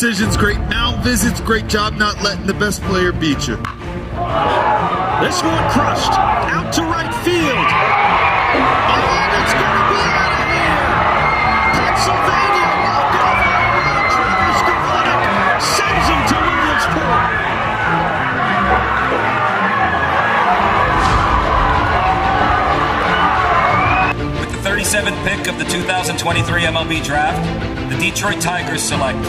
decisions, great mound visits, great job not letting the best player beat you. This one crushed, out to right field. And it's going to be out of here. Pennsylvania walk-off home run. Travis Stefanik sends him to Williamsport. With the 37th pick of the 2023 MLB Draft, the Detroit Tigers select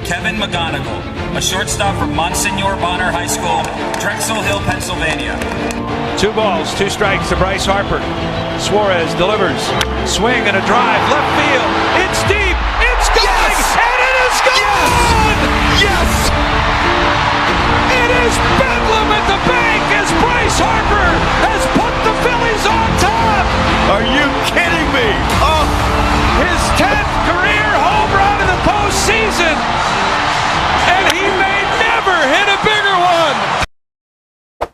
Kevin McGonigal, a shortstop from Monsignor Bonner High School, Drexel Hill, Pennsylvania. 2 balls, 2 strikes to Bryce Harper. Suarez delivers. Swing and a drive. Left field. It's deep. It's going. Yes! And it is gone! Yes! It is bedlam at the bank as Bryce Harper has put the Phillies on top. Are you kidding me? Oh! His 10th career home run in the postseason. And he may never hit a bigger one.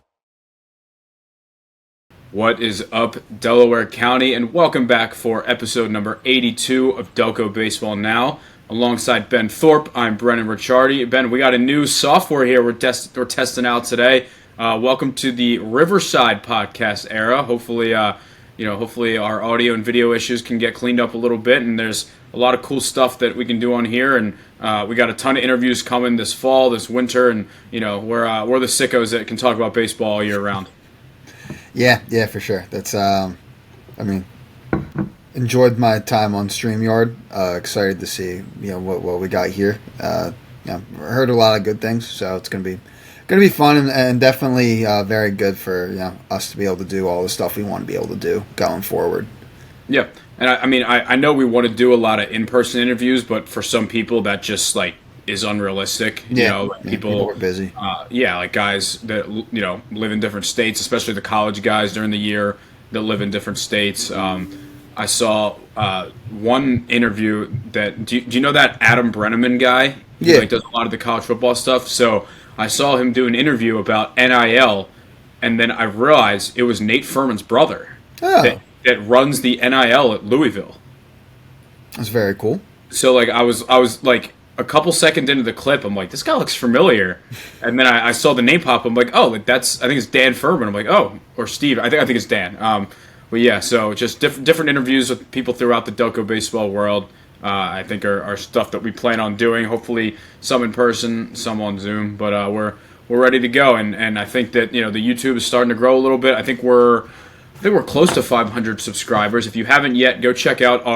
What is up, Delaware County, and welcome back for episode number 82 of Delco Baseball Now. Alongside Ben Thorpe, I'm Brennan Ricciardi. Ben, we got a new software here we're testing out today. Welcome to the Riverside podcast era. Hopefully our audio and video issues can get cleaned up a little bit, and there's a lot of cool stuff that we can do on here. And we got a ton of interviews coming this fall, this winter, and we're the sickos that can talk about baseball all year round. Yeah, for sure. That's, enjoyed my time on StreamYard. Excited to see, what we got here. Heard a lot of good things, so it's gonna be fun and definitely very good for us to be able to do all the stuff we want to be able to do going forward. Yeah, and I know we want to do a lot of in-person interviews, but for some people that just is unrealistic. People are busy. Like guys that live in different states, especially the college guys during the year that live in different states. I saw one interview that do you know that Adam Brenneman guy? Yeah, he does a lot of the college football stuff. So I saw him do an interview about NIL, and then I realized it was Nate Furman's brother that runs the NIL at Louisville. That's very cool. So I was like, a couple seconds into the clip, I'm like, this guy looks familiar, and then I saw the name pop. I'm like, oh, I think it's Dan Furman. I'm like, oh, or Steve. I think it's Dan. But yeah, so just different interviews with people throughout the Delco baseball world. I think are stuff that we plan on doing. Hopefully, some in person, some on Zoom. But we're ready to go, and I think that the YouTube is starting to grow a little bit. I think we're close to 500 subscribers. If you haven't yet, go check out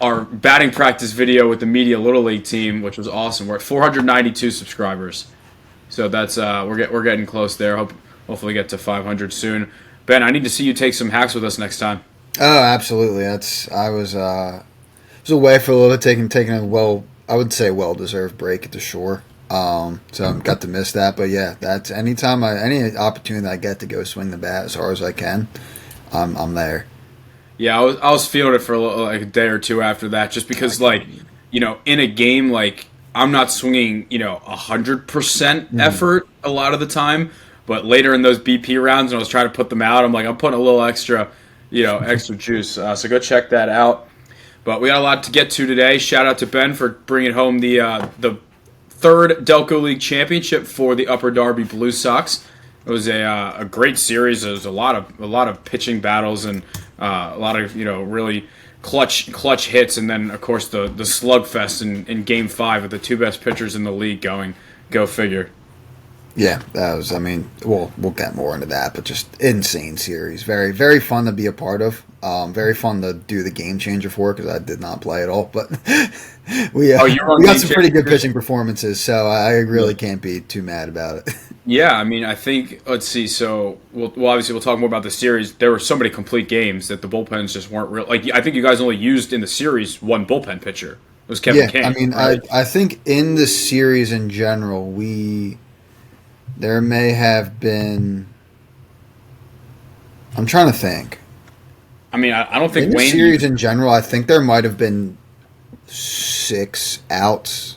our batting practice video with the Media Little League team, which was awesome. We're at 492 subscribers, so that's we're getting close there. Hopefully get to 500 soon. Ben, I need to see you take some hacks with us next time. Oh, absolutely. I was away for a little bit, taking a I would say well-deserved break at the shore. So I got to miss that, but yeah, that's any opportunity that I get to go swing the bat as hard as I can, I'm there. Yeah, I was feeling it for a day or two after that, just because in a game I'm not swinging 100% effort a lot of the time, but later in those BP rounds when I was trying to put them out, I'm putting a little extra juice. So go check that out. But we got a lot to get to today. Shout out to Ben for bringing home the third Delco League championship for the Upper Darby Blue Sox. It was a great series. There was a lot of pitching battles and a lot of really clutch hits, and then of course the slugfest in Game 5 with the two best pitchers in the league going. Go figure. Yeah, that was. We'll get more into that, but just insane series. Very, very fun to be a part of. Very fun to do the game changer for because I did not play at all, but we got some pretty good pitching performances, so I really can't be too mad about it. Yeah, I think, let's see, so we'll talk more about the series. There were so many complete games that the bullpens just weren't real. I think you guys only used in the series one bullpen pitcher. It was Kevin King. Right? I think in the series in general, there may have been, I'm trying to think. I don't think in the series in general, I think there might have been 6 outs.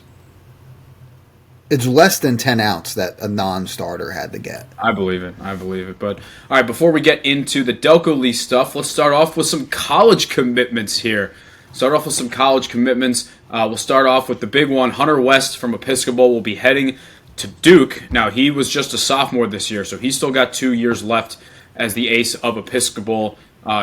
It's less than 10 outs that a non-starter had to get. I believe it. But, all right, before we get into the Delco League stuff, let's start off with some college commitments here. The We'll start off with the big one. Hunter West from Episcopal will be heading to Duke. Now, he was just a sophomore this year, so he's still got 2 years left as the ace of Episcopal.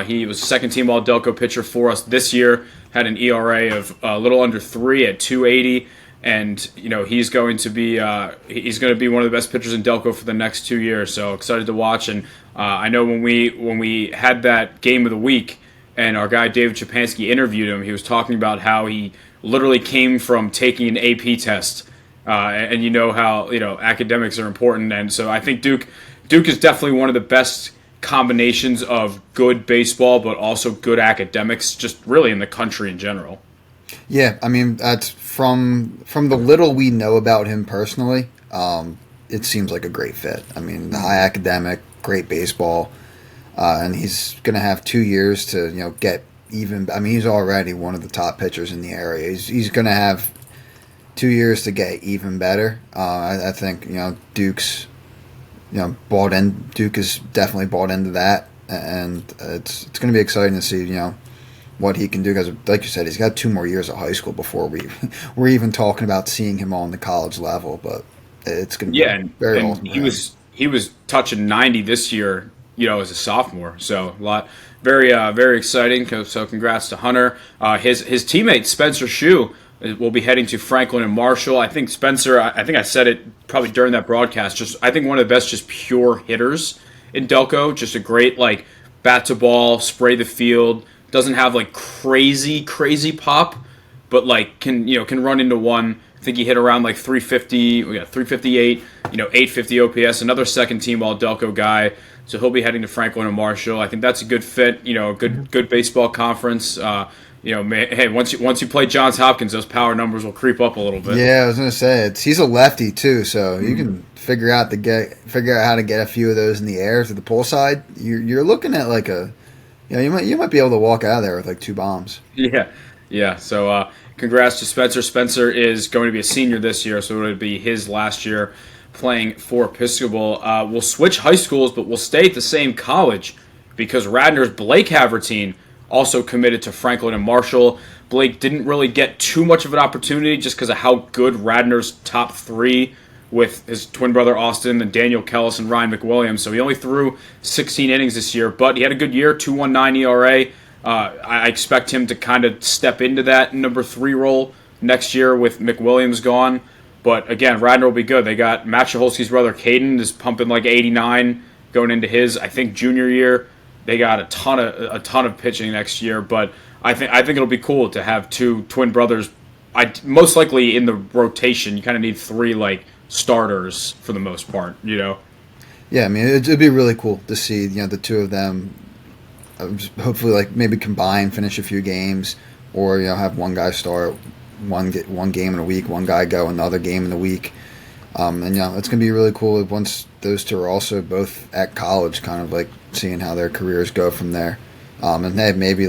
He was second-team All-Delco pitcher for us this year, had an ERA of a little under 3 at 280, and he's going to be one of the best pitchers in Delco for the next 2 years. So excited to watch. And I know when we had that game of the week, and our guy David Chapansky interviewed him, he was talking about how he literally came from taking an AP test, and how academics are important. And so I think Duke is definitely one of the best combinations of good baseball but also good academics just really in the country in general. Yeah, I mean, that's from the little we know about him personally, it seems like a great fit. I mean, high academic, great baseball, and he's going to have 2 years to get even. I mean, he's already one of the top pitchers in the area. He's going to have 2 years to get even better. I think Duke's bought in. Duke is definitely bought into that, and it's going to be exciting to see what he can do, because like you said, he's got 2 more years of high school before we're even talking about seeing him on the college level. But it's going to be very awesome. He was touching 90 this year, as a sophomore. So very exciting. So congrats to Hunter. His teammate Spencer Shue will be heading to Franklin and Marshall. I think Spencer, I think I said it probably during that broadcast, I think one of the best just pure hitters in Delco. Just a great bat to ball, spray the field. Doesn't have crazy pop, but can run into one. I think he hit around 350. We got 358. 850 OPS. Another second team All Delco guy. So he'll be heading to Franklin and Marshall. I think that's a good fit. A good baseball conference. Hey, once you play Johns Hopkins, those power numbers will creep up a little bit. Yeah, I was gonna say he's a lefty too, so you can figure out how to get a few of those in the air to the pull side. You're looking at you might be able to walk out of there with 2 bombs. Yeah. So congrats to Spencer. Spencer is going to be a senior this year, so it would be his last year playing for Episcopal. We'll switch high schools, but we'll stay at the same college because Radnor's Blake Havertine also committed to Franklin and Marshall. Blake didn't really get too much of an opportunity just because of how good Radnor's top 3 with his twin brother Austin and Daniel Kellis and Ryan McWilliams. So he only threw 16 innings this year, but he had a good year, 2.19 ERA. I expect him to kind of step into that number 3 role next year with McWilliams gone. But again, Radnor will be good. They got Matt Chholsky's brother Caden is pumping 89 going into his, I think, junior year. They got a ton of pitching next year, but I think it'll be cool to have 2 twin brothers. Most likely in the rotation, you kind of need 3 starters for the most part. Yeah, I mean it'd be really cool to see the 2 of them. Hopefully, maybe combine, finish a few games, or have one guy start one game in a week, one guy go another game in the week. And it's gonna be really cool once those 2 are also both at college, kind of seeing how their careers go from there. And hey, maybe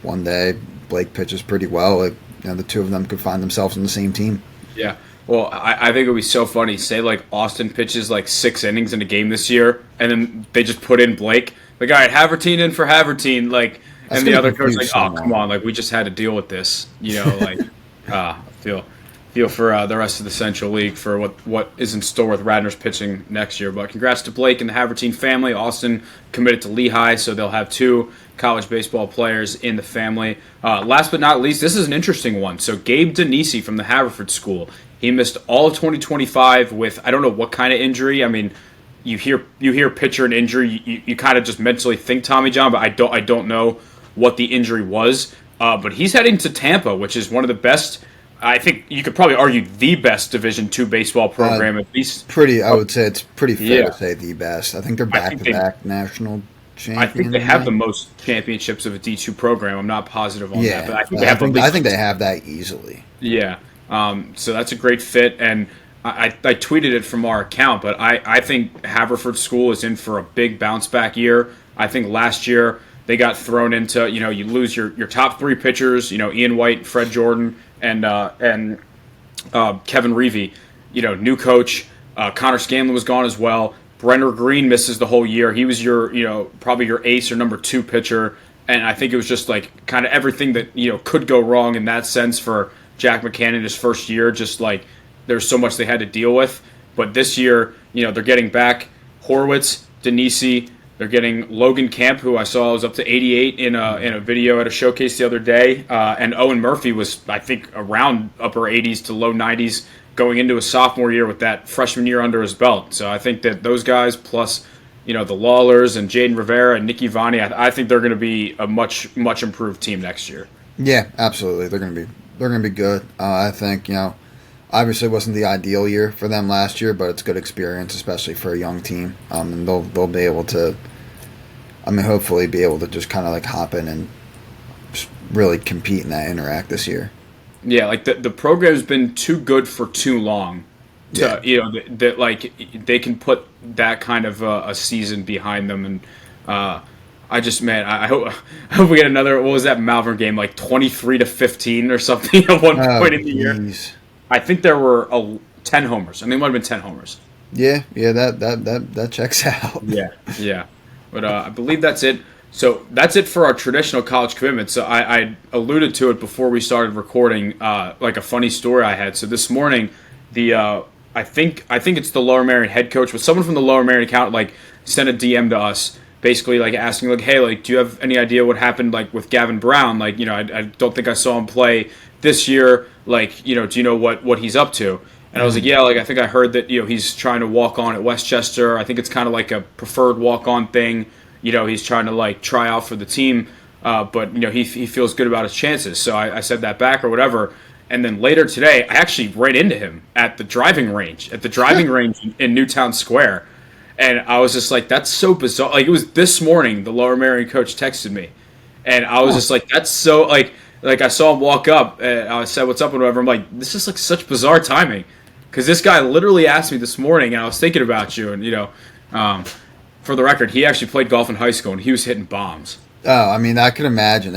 one day Blake pitches pretty well. The 2 of them could find themselves on the same team. Yeah. Well, I think it would be so funny. Say Austin pitches 6 innings in a game this year, and then they just put in Blake. All right, Havertine in for Havertine. And the other coach oh, come on, we just had to deal with this. Feel for the rest of the Central League for what is in store with Radnor's pitching next year. But congrats to Blake and the Havertine family. Austin committed to Lehigh, so they'll have 2 college baseball players in the family. Last but not least, this is an interesting one. So Gabe Denisi from the Haverford School, he missed all of 2025 with I don't know what kind of injury. I mean, you hear pitcher and injury, you kind of just mentally think Tommy John, but I don't know what the injury was. But he's heading to Tampa, which is one of the best. I think you could probably argue the best Division II baseball program, at least. I would say it's pretty fair to say the best. I think they're back-to-back national champions. I think they have the most championships of a D2 program. I'm not positive on that, but I think they have. I think they have that easily. Yeah. So that's a great fit, and I tweeted it from our account, but I think Haverford School is in for a big bounce-back year. I think last year they got thrown into, you lose your top 3 pitchers, Ian White, Fred Jordan, and Kevin Reevy. New coach. Connor Scanlon was gone as well. Brenner Green misses the whole year. He was your, probably your ace or number 2 pitcher, and I think it was just kind of everything that, could go wrong in that sense for Jack McCann in his first year, just like there's so much they had to deal with. But this year, they're getting back Horwitz, Denisi. They're getting Logan Camp, who I saw was up to 88 in a video at a showcase the other day. And Owen Murphy was, I think, around upper 80s to low 90s going into his sophomore year with that freshman year under his belt. So I think that those guys, plus the Lawlers and Jaden Rivera and Nicky Vani, I think they're going to be a much, much improved team next year. Yeah, absolutely. They're going to be good. I think obviously it wasn't the ideal year for them last year, but it's good experience, especially for a young team. And they'll be able to, hopefully be able to just kind of like hop in and just really compete in that interact this year. Yeah, like the program's been too good for too long. To, that like they can put that kind of a season behind them, and I hope we get another. What was that Malvern game, like 23-15 or something at one point in the year? I think there were 10 homers. I mean, it might have been 10 homers. Yeah, that checks out. Yeah. But I believe that's it. So that's it for our traditional college commitment. So I alluded to it before we started recording, like a funny story I had. So this morning, I think it's the Lower Merion head coach, but someone from the Lower Merion account like sent a DM to us, basically like asking like, hey, like, do you have any idea what happened like with Gavin Brown? Like, I don't think I saw him play this year. Like, do you know what he's up to? And I was like, yeah, like I think I heard that he's trying to walk on at Westchester. I think it's kind of like a preferred walk on thing. He's trying to like try out for the team, but he feels good about his chances. So I said that back or whatever. And then later today, I actually ran into him at the driving range in Newtown Square. And I was just like, that's so bizarre. Like, it was this morning, the Lower Merion coach texted me. And I was just like, that's so, like I saw him walk up, and I said, what's up, and whatever. I'm like, this is like such bizarre timing. Because this guy literally asked me this morning, and I was thinking about you. And, for the record, he actually played golf in high school, and he was hitting bombs. Oh, I can imagine.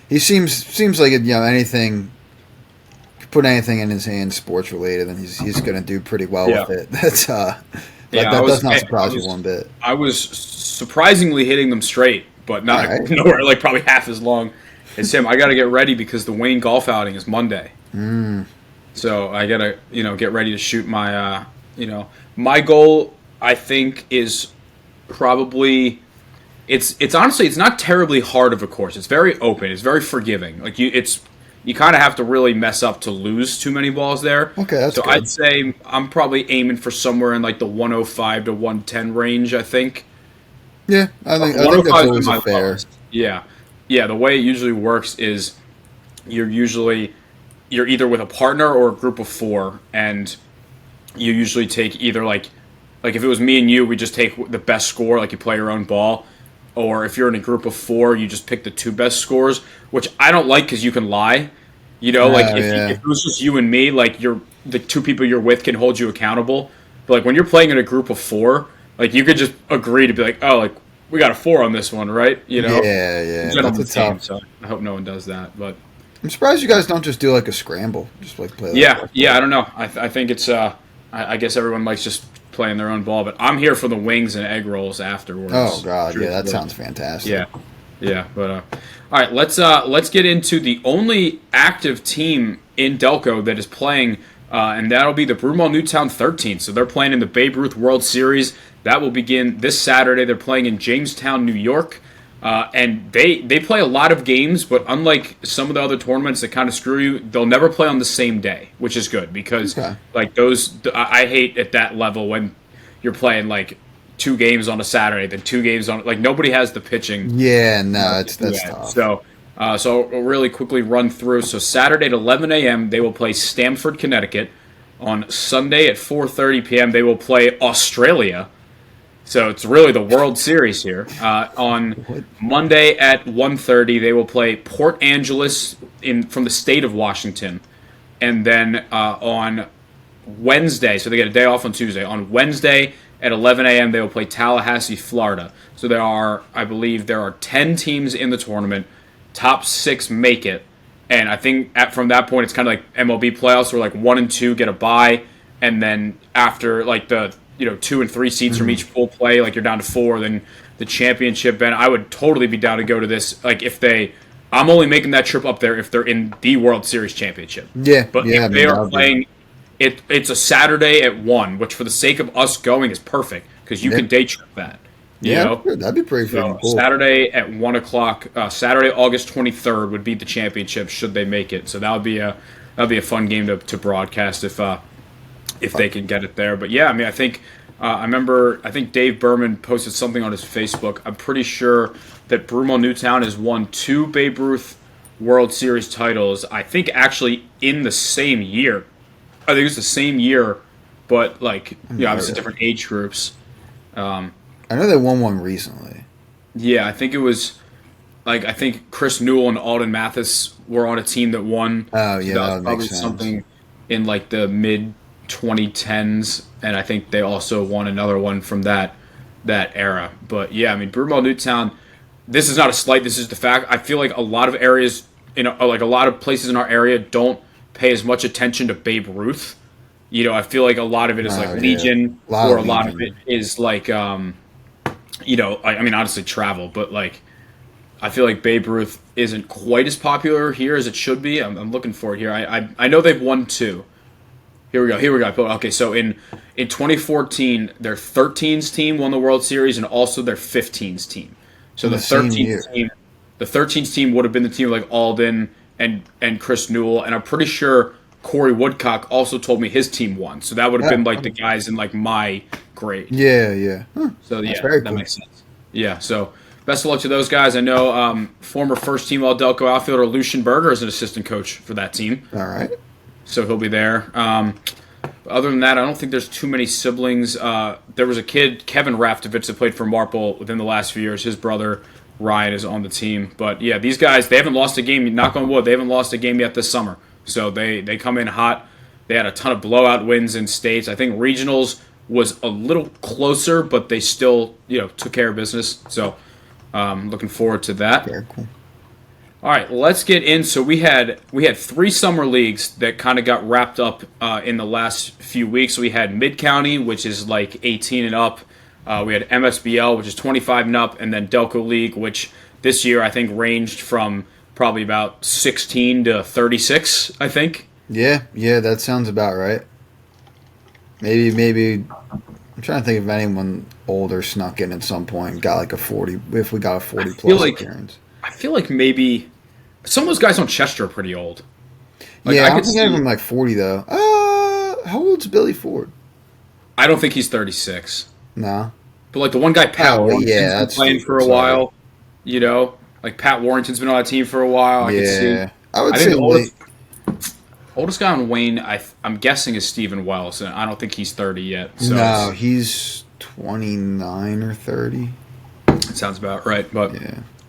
He seems like anything. Put anything in his hand sports related, and he's going to do pretty well with it. That does not surprise you one bit. I was surprisingly hitting them straight, but nowhere like probably half as long as him. I got to get ready because the Wayne golf outing is Monday. So I got to get ready to shoot my my goal. I think is probably it's honestly it's not terribly hard of a course. It's very open. It's very forgiving. Like you kind of have to really mess up to lose too many balls there. Okay, that's so good. I'd say I'm probably aiming for somewhere in like the 105 to 110 range, I think. Yeah, I think that's always a fair. Lowest. Yeah. The way it usually works is you're either with a partner or a group of four, and you usually take either like if it was me and you, we just take the best score, like you play your own ball. Or if you're in a group of four, you just pick the two best scores, which I don't like because you can lie. If it was just you and me, like the two people you're with can hold you accountable. But like when you're playing in a group of four, like you could just agree to be like, oh, like we got a 4 on this one, right? Yeah. That's a tough. So I hope no one does that. But I'm surprised you guys don't just do like a scramble, just like play. Yeah. I don't know. I think it's. I guess everyone likes just playing their own ball, but I'm here for the wings and egg rolls afterwards. Oh God, yeah, that sounds fantastic. Yeah. But all right, let's get into the only active team in Delco that is playing, and that'll be the Broomall-Newtown 13's. So they're playing in the Babe Ruth World Series. That will begin this Saturday. They're playing in Jamestown, New York, and they play a lot of games, but unlike some of the other tournaments that kind of screw you, they'll never play on the same day, which is good because like those, I hate at that level when you're playing like 2 games on a Saturday, then 2 games on like nobody has the pitching. Yeah, no, that's tough. So I'll really quickly run through. So Saturday at 11 a.m. they will play Stamford, Connecticut. On Sunday at 4:30 p.m. they will play Australia. So it's really the World Series here. On Monday at 1:30 they will play Port Angeles from the state of Washington. And then on Wednesday, so they get a day off on Tuesday. On Wednesday at 11 a.m. they will play Tallahassee, Florida. So I believe there are 10 teams in the tournament. Top 6 make it. And I think from that point it's kind of like MLB playoffs where like 1 and 2 get a bye. And then after like the 2 and 3 seeds from each pool play, like you're down to 4, then the championship. And I would totally be down to go to this, like if they I'm only making that trip up there if they're in the World Series championship. Yeah, but yeah, if they are playing, it's a Saturday at 1, which for the sake of us going is perfect because you can day trip that. You know? That'd be pretty cool. Saturday at 1 o'clock, Saturday, August 23rd would be the championship should they make it. So that'd be a fun game to broadcast if they can get it there. But yeah, I mean, I think I think Dave Berman posted something on his Facebook. I'm pretty sure that Broomall-Newtown has won 2 Babe Ruth World Series titles. I think actually in the same year. I think it's the same year, but obviously different age groups. I know they won one recently. Yeah, I think it was I think Chris Newell and Alden Mathis were on a team that won. Oh yeah, so that was would probably make sense. something in the mid 2010s, and I think they also won another one from that era. But yeah, I mean Broomall-Newtown. This is not a slight. This is the fact. I feel like a lot of areas a lot of places in our area don't pay as much attention to Babe Ruth. I feel like a lot of it is Legion, or a lot of it is I mean, honestly, travel, but I feel like Babe Ruth isn't quite as popular here as it should be. I'm looking for it here. I know they've won 2. Here we go. Okay, so in 2014, their 13's team won the World Series, and also their 15's team. So the 13's team would have been the team like Alden and Chris Newell, and I'm pretty sure Corey Woodcock also told me his team won. So that would have been the guys in my grade. Yeah. Huh. So yeah, that makes sense. Yeah, so best of luck to those guys. I know former first team All Delco outfielder Lucian Berger is an assistant coach for that team. All right. So he'll be there. Other than that, I don't think there's too many siblings. There was a kid, Kevin Raftovich, that played for Marple within the last few years. His brother, Ryan, is on the team. But yeah, these guys, they haven't lost a game, knock on wood, they haven't lost a game yet this summer. So they come in hot. They had a ton of blowout wins in states. I think regionals was a little closer, but they still, took care of business. So looking forward to that. Very cool. All right, let's get in. So we had 3 summer leagues that kind of got wrapped up in the last few weeks. We had Mid-County, which is 18 and up. We had MSBL, which is 25 and up, and then Delco League, which this year I think ranged from probably about 16 to 36, I think. Yeah, that sounds about right. Maybe I'm trying to think if anyone older snuck in at some point and got a 40, if we got a 40 plus appearance. I feel like maybe some of those guys on Chester are pretty old. I don't think any of them 40 though. How old's Billy Ford? I don't think he's 36. No. But the one guy, Pat Warrington's been playing for a while. Pat Warrington's been on that team for a while. I would say the oldest guy on Wayne, I'm guessing, is Stephen Wells, and I don't think he's 30 yet. So no, he's 29 or 30. That sounds about right. But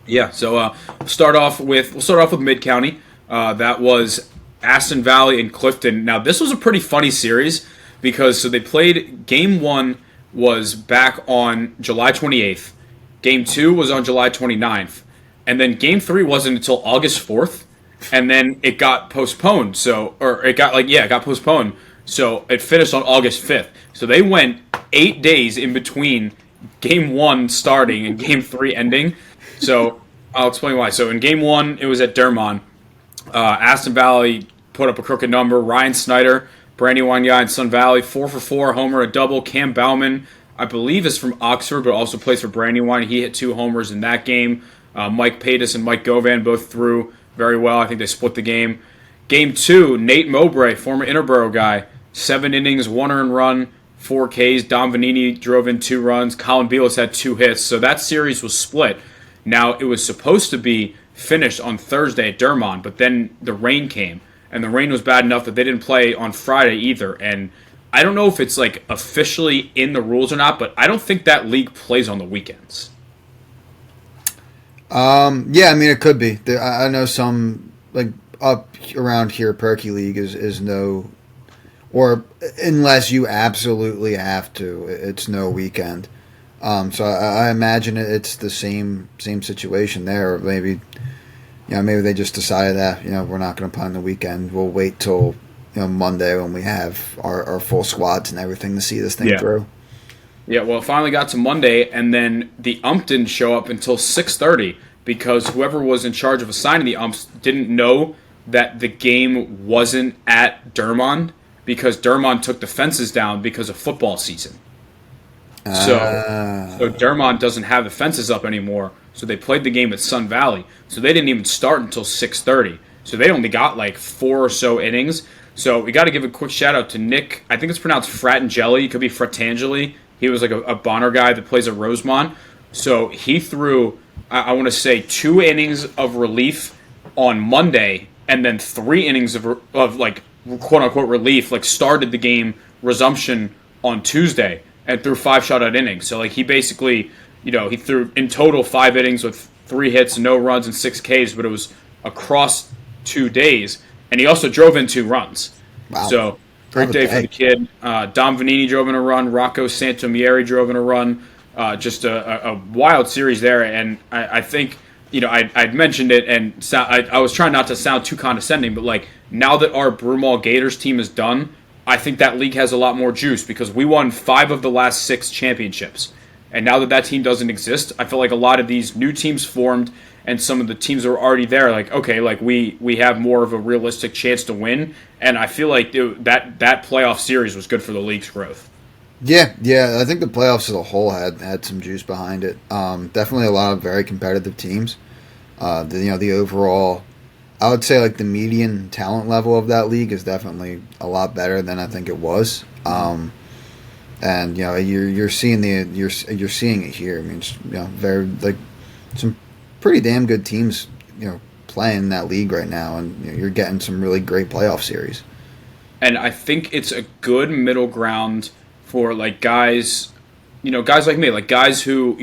yeah. So we'll start off with Mid-County. That was Aston Valley and Clifton. Now this was a pretty funny series because they played game 1 was back on July 28th. Game 2 was on July 29th. And then game 3 wasn't until August 4th. And then it got postponed. It got postponed. So it finished on August 5th. So they went 8 days in between game 1 starting and game 3 ending. So I'll explain why. So in game 1, it was at Dermont. Aston Valley put up a crooked number. Ryan Snyder, Brandywine guy in Sun Valley, 4 for 4, homer, a double. Cam Bauman, I believe, is from Oxford, but also plays for Brandywine. He hit 2 homers in that game. Mike Paytas and Mike Govan both threw very well. I think they split the game. Game 2, Nate Mowbray, former Interborough guy, 7 innings, 1 earned run, 4 Ks. Dom Vanini drove in 2 runs. Colin Beals had 2 hits. So that series was split. Now, it was supposed to be finished on Thursday at Dermont, but then the rain came. And the rain was bad enough that they didn't play on Friday either. And I don't know if it's officially in the rules or not, but I don't think that league plays on the weekends. Yeah, I mean, it could be. I know some, up around here, Perky League is no, or unless you absolutely have to, it's no weekend. So I imagine it's the same situation there. Maybe, maybe they just decided that, we're not going to play on the weekend. We'll wait till, Monday when we have our full squads and everything to see this thing through. Yeah, well, it finally got to Monday, and then the ump didn't show up until 6:30. because whoever was in charge of assigning the umps didn't know that the game wasn't at Dermond because Dermond took the fences down because of football season. So Dermond doesn't have the fences up anymore, so they played the game at Sun Valley. So they didn't even start until 6:30. So they only got like 4 or so innings. So we got to give a quick shout out to Nick. I think it's pronounced Fratangeli. It could be Fratangeli. He was like a Bonner guy that plays at Rosemont. So he threw, I want to say, 2 innings of relief on Monday, and then 3 innings of like quote unquote relief. Like started the game resumption on Tuesday and threw 5 shutout innings. So like he basically, he threw in total 5 innings with 3 hits, no runs, and 6 Ks. But it was across 2 days, and he also drove in 2 runs. Wow. So great day for the kid. Dom Vanini drove in a run. Rocco Santomieri drove in a run. Just a wild series there, and I think I'd mentioned it, and I was trying not to sound too condescending, but like now that our Broomall Gators team is done, I think that league has a lot more juice because we won 5 of the last 6 championships, and now that team doesn't exist, I feel like a lot of these new teams formed, and some of the teams that were already there, like okay, like we have more of a realistic chance to win, and I feel like that playoff series was good for the league's growth. Yeah. I think the playoffs as a whole had some juice behind it. Definitely a lot of very competitive teams. The overall, I would say like the median talent level of that league is definitely a lot better than I think it was. And you're seeing you're seeing it here. I mean, very like some pretty damn good teams playing in that league right now, and you're getting some really great playoff series. And I think it's a good middle ground for like guys like me, like guys who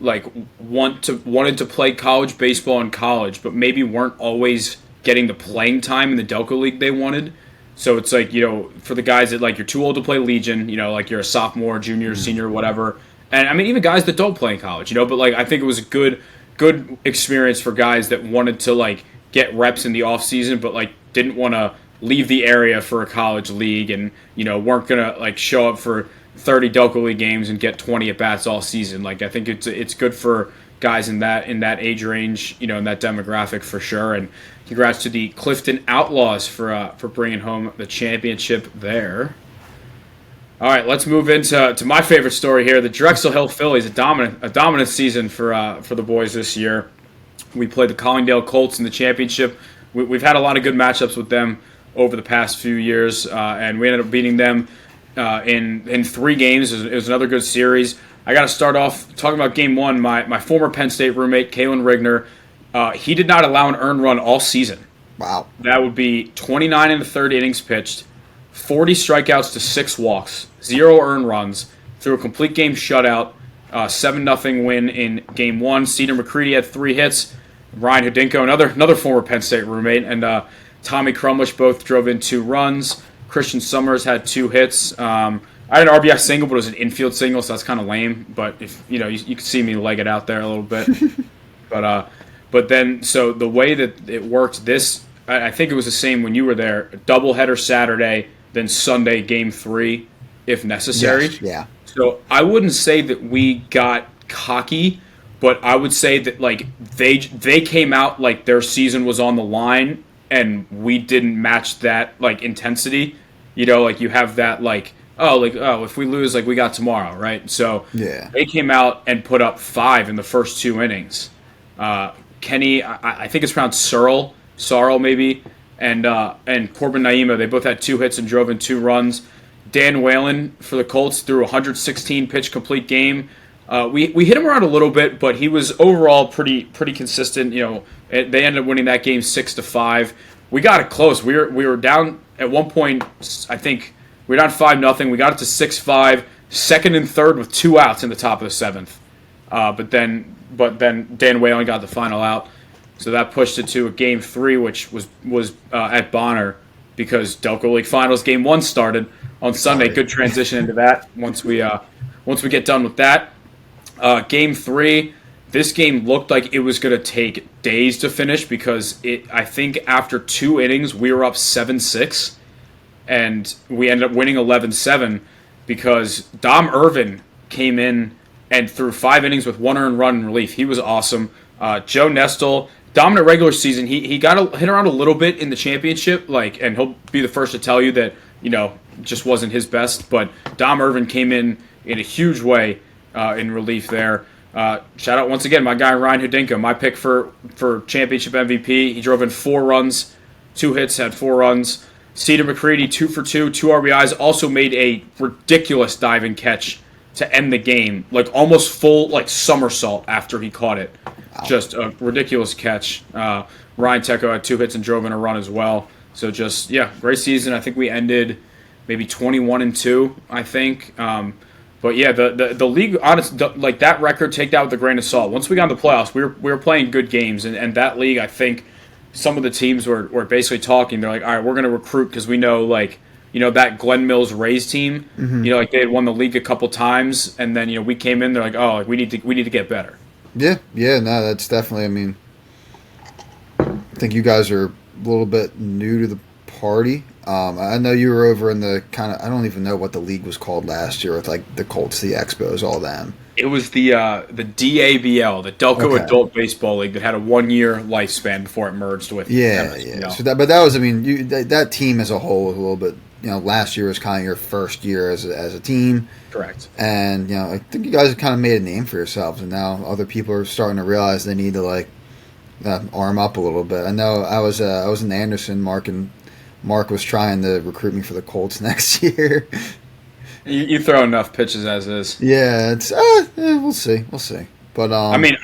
like wanted to play college baseball in college, but maybe weren't always getting the playing time in the Delco League they wanted. So it's like for the guys that like you're too old to play Legion, like you're a sophomore, junior, senior, whatever. And I mean even guys that don't play in college, but like I think it was a good experience for guys that wanted to like get reps in the off season, but like didn't want to leave the area for a college league and weren't gonna like show up for 30 Delco League games and get 20 at bats all season. Like I think it's good for guys in that age range, in that demographic for sure. And congrats to the Clifton Outlaws for bringing home the championship there. All right, let's move into my favorite story here. The Drexel Hill Phillies, a dominant season for the boys this year. We played the Collingdale Colts in the championship. We've had a lot of good matchups with them over the past few years, and we ended up beating them in 3 games. It was another good series. I got to start off talking about Game 1. My former Penn State roommate, Kalen Rigner, he did not allow an earned run all season. Wow. That would be 29 in the 3rd innings pitched, 40 strikeouts to 6 walks, 0 earned runs, through a complete game shutout, 7-0 win in Game 1. Cedar McCready had 3 hits. Ryan Hudinko, another former Penn State roommate, and Tommy Crumlish both drove in 2 runs. Christian Summers had 2 hits. I had an RBI single, but it was an infield single, so that's kind of lame. But if you can see me leg it out there a little bit. But then so the way that it worked, I think it was the same when you were there. Doubleheader Saturday, then Sunday Game 3, if necessary. Yes, yeah. So I wouldn't say that we got cocky, but I would say that like they came out like their season was on the line, and we didn't match that like intensity. Like you have that like if we lose, like we got tomorrow, right? So yeah, they came out and put up 5 in the first 2 innings. Kenny, I think it's pronounced Sarl maybe, and Corbin Naima, they both had 2 hits and drove in 2 runs. Dan Whalen for the Colts threw a 116 pitch complete game. We hit him around a little bit, but he was overall pretty consistent. They ended up winning that game 6-5. We got it close. We were down at one point. I think we were down 5-0. We got it to 6-5. 2nd and 3rd with 2 outs in the top of the 7th. But then Dan Whalen got the final out, so that pushed it to a Game 3, which was at Bonner because Delco League Finals Game 1 started on Sunday. Good transition into that once we get done with that. Game 3, this game looked like it was going to take days to finish because I think after 2 innings we were up 7-6, and we ended up winning 11-7 because Dom Irvin came in and threw 5 innings with 1 earned run in relief. He was awesome. Joe Nestle, dominant regular season. He got hit around a little bit in the championship, and he'll be the first to tell you that just wasn't his best. But Dom Irvin came in a huge way in relief there. Shout out once again my guy Ryan Hudinka, my pick for championship MVP. He drove in 4 runs, 2 hits, had 4 runs. Cedar McCready 2 for 2, 2 RBIs. Also made a ridiculous diving catch to end the game, almost full somersault after he caught it. Wow. Just a ridiculous catch. Ryan Tecco had 2 hits and drove in a run as well. So great season. I think we ended maybe 21-2. I think. But yeah, the league, honest, that record, take that with a grain of salt. Once we got into the playoffs, we were playing good games, and that league, I think, some of the teams were basically talking. They're like, all right, we're going to recruit because we know, that Glen Mills Rays team, they had won the league a couple times, and then we came in. They're like, oh, we need to get better. Yeah, no, that's definitely. I mean, I think you guys are a little bit new to the party. I know you were over in the kind of, I don't even know what the league was called last year with the Colts, the Expos, all them. It was the DABL, the Delco Adult Baseball League, that had a 1-year lifespan before it merged with MSBL. Yeah. So that was, I mean, that team as a whole was a little bit, last year was kind of your first year as a team. Correct. And I think you guys have kind of made a name for yourselves, and now other people are starting to realize they need to arm up a little bit. I know I was in Anderson, Mark was trying to recruit me for the Colts next year. You throw enough pitches as is. Yeah, it's we'll see. But I mean,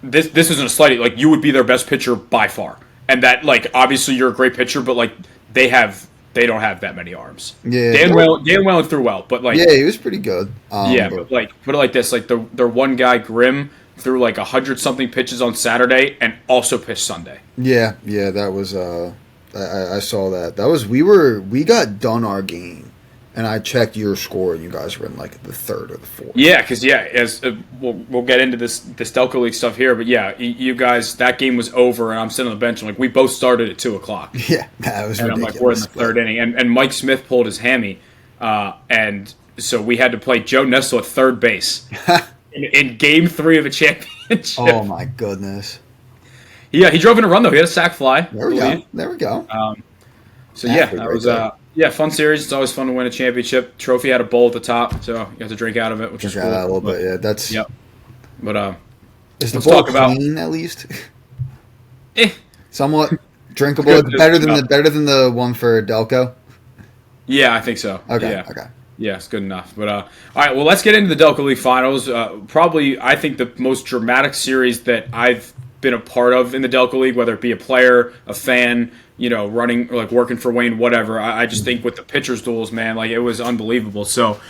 this isn't a slight. You would be their best pitcher by far, and that obviously you're a great pitcher, but they don't have that many arms. Yeah, Dan Whalen threw well, but yeah, he was pretty good. But put it like this: their one guy Grimm threw 100-something pitches on Saturday and also pitched Sunday. Yeah, that was I saw that. That was we got done our game. And I checked your score, and you guys were in the 3rd or the 4th. Yeah, because as we'll get into this Delco League stuff here, but yeah, you guys, that game was over, and I'm sitting on the bench, and we both started at 2:00. Yeah, that was ridiculous. I'm we're in the 3rd inning, and Mike Smith pulled his hammy, and so we had to play Joe Nestle at 3rd base in Game 3 of a championship. Oh my goodness! Yeah, he drove in a run though. He had a sac fly. There we go. That was. Yeah, fun series. It's always fun to win a championship. Trophy had a bowl at the top, so you have to drink out of it, which is cool. Drink out a little bit, yeah. That's yep. But is the bowl clean at least? Somewhat drinkable. Better than the one for Delco. Yeah, I think so. Okay. Yeah, it's good enough. But all right, well, let's get into the Delco League finals. Probably, I think the most dramatic series that I've been a part of in the Delco League, whether it be a player, a fan, running working for Wayne, whatever. I just think with the pitchers duels, man, it was unbelievable. So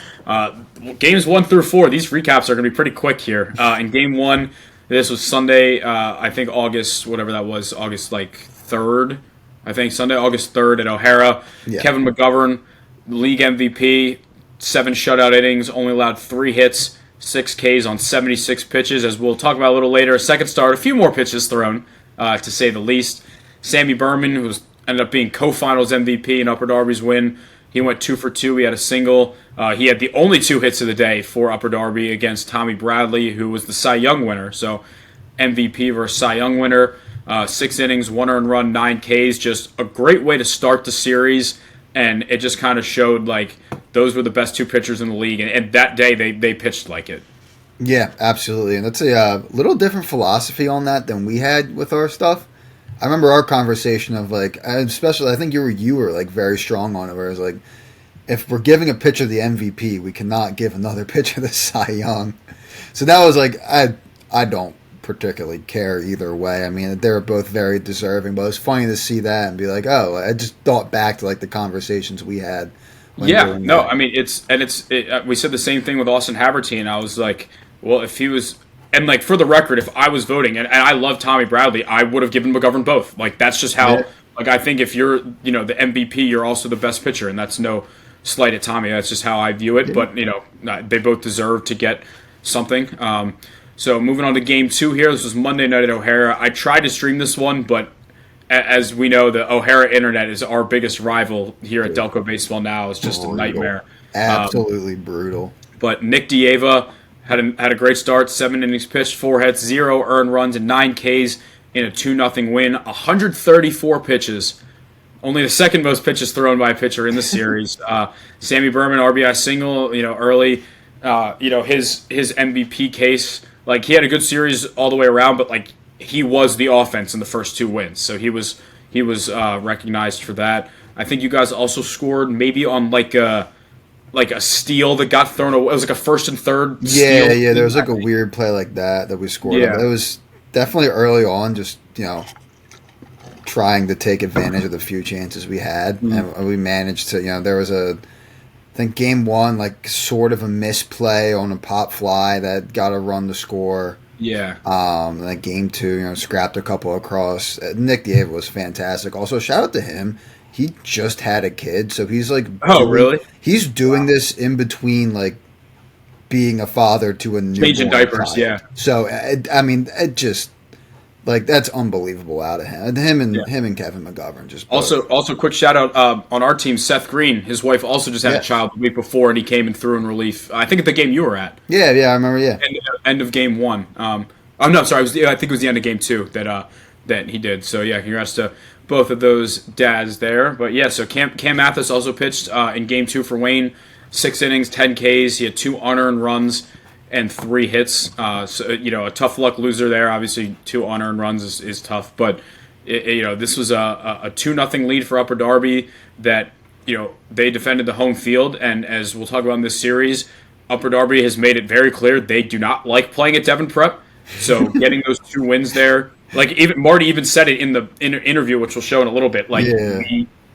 games 1 through 4, these recaps are going to be pretty quick here. In game 1, this was Sunday, I think August 3rd. I think Sunday, August 3rd at O'Hara. Yeah. Kevin McGovern, league MVP, 7 shutout innings, only allowed 3 hits, 6 Ks on 76 pitches, as we'll talk about a little later. Second start, a few more pitches thrown, to say the least. Sammy Berman, who ended up being co-finals MVP in Upper Darby's win, he went 2 for 2. He had a single. He had the only 2 hits of the day for Upper Darby against Tommy Bradley, who was the Cy Young winner. So MVP versus Cy Young winner. 6 innings, 1 earned run, 9 Ks. Just a great way to start the series, and it just kind of showed those were the best 2 pitchers in the league, and that day they pitched like it. Yeah, absolutely, and that's a little different philosophy on that than we had with our stuff. I remember our conversation of especially I think you were very strong on it, where it was if we're giving a pitcher the MVP, we cannot give another pitcher the Cy Young. So that was I don't particularly care either way. I mean, they were both very deserving, but it was funny to see that and be I just thought back to the conversations we had. Yeah, no, I mean we said the same thing with Austin Habertine. I was well, if he was. And, for the record, if I was voting, and I love Tommy Bradley, I would have given McGovern both. That's just how, yeah. I think if you're, the MVP, you're also the best pitcher, and that's no slight at Tommy. That's just how I view it. Yeah. But, they both deserve to get something. So, moving on to Game 2 here. This was Monday night at O'Hara. I tried to stream this one, but as we know, the O'Hara internet is our biggest rival here at Delco Baseball Now. It's just a nightmare. Absolutely brutal. But Nick Dieva had a great start. 7 innings pitched, 4 hits, 0 earned runs, and 9 Ks in a 2-0 win. 134 pitches. Only the second most pitches thrown by a pitcher in the series. Sammy Berman, RBI single, early. His MVP case, like, he had a good series all the way around, but, like, he was the offense in the first 2 wins. So he was recognized for that. I think you guys also scored maybe on, like a steal that got thrown away. It was like a first and third steal. Yeah, there was like a weird play like that we scored. Yeah. It was definitely early on, just, trying to take advantage of the few chances we had. Mm-hmm. And we managed to, there was I think game 1, like, sort of a misplay on a pop fly that got a run to score. Yeah. Then game 2, scrapped a couple across. Nick Dieva was fantastic. Also, shout out to him. He just had a kid, so he's like... Oh, really? He's doing this in between, like, being a father to a newborn changing diapers, child. Yeah. So, it just... Like, that's unbelievable out of him. Him and Kevin McGovern just... Also, quick shout-out on our team, Seth Green. His wife also just had a child the week before, and he came and threw in relief. I think at the game you were at. Yeah, I remember, yeah. End of game 1. No, sorry. I think it was the end of game 2 that he did. So, yeah, congrats to both of those dads there. But, yeah, so Cam Mathis also pitched in game 2 for Wayne. 6 innings, 10 Ks. He had 2 unearned runs and 3 hits. So, a tough luck loser there. Obviously, 2 unearned runs is tough. But, this was a 2-0 lead for Upper Darby that, they defended the home field. And as we'll talk about in this series, Upper Darby has made it very clear they do not like playing at Devon Prep. So getting those 2 wins there, like, even Marty even said it in the interview, which we'll show in a little bit. Like,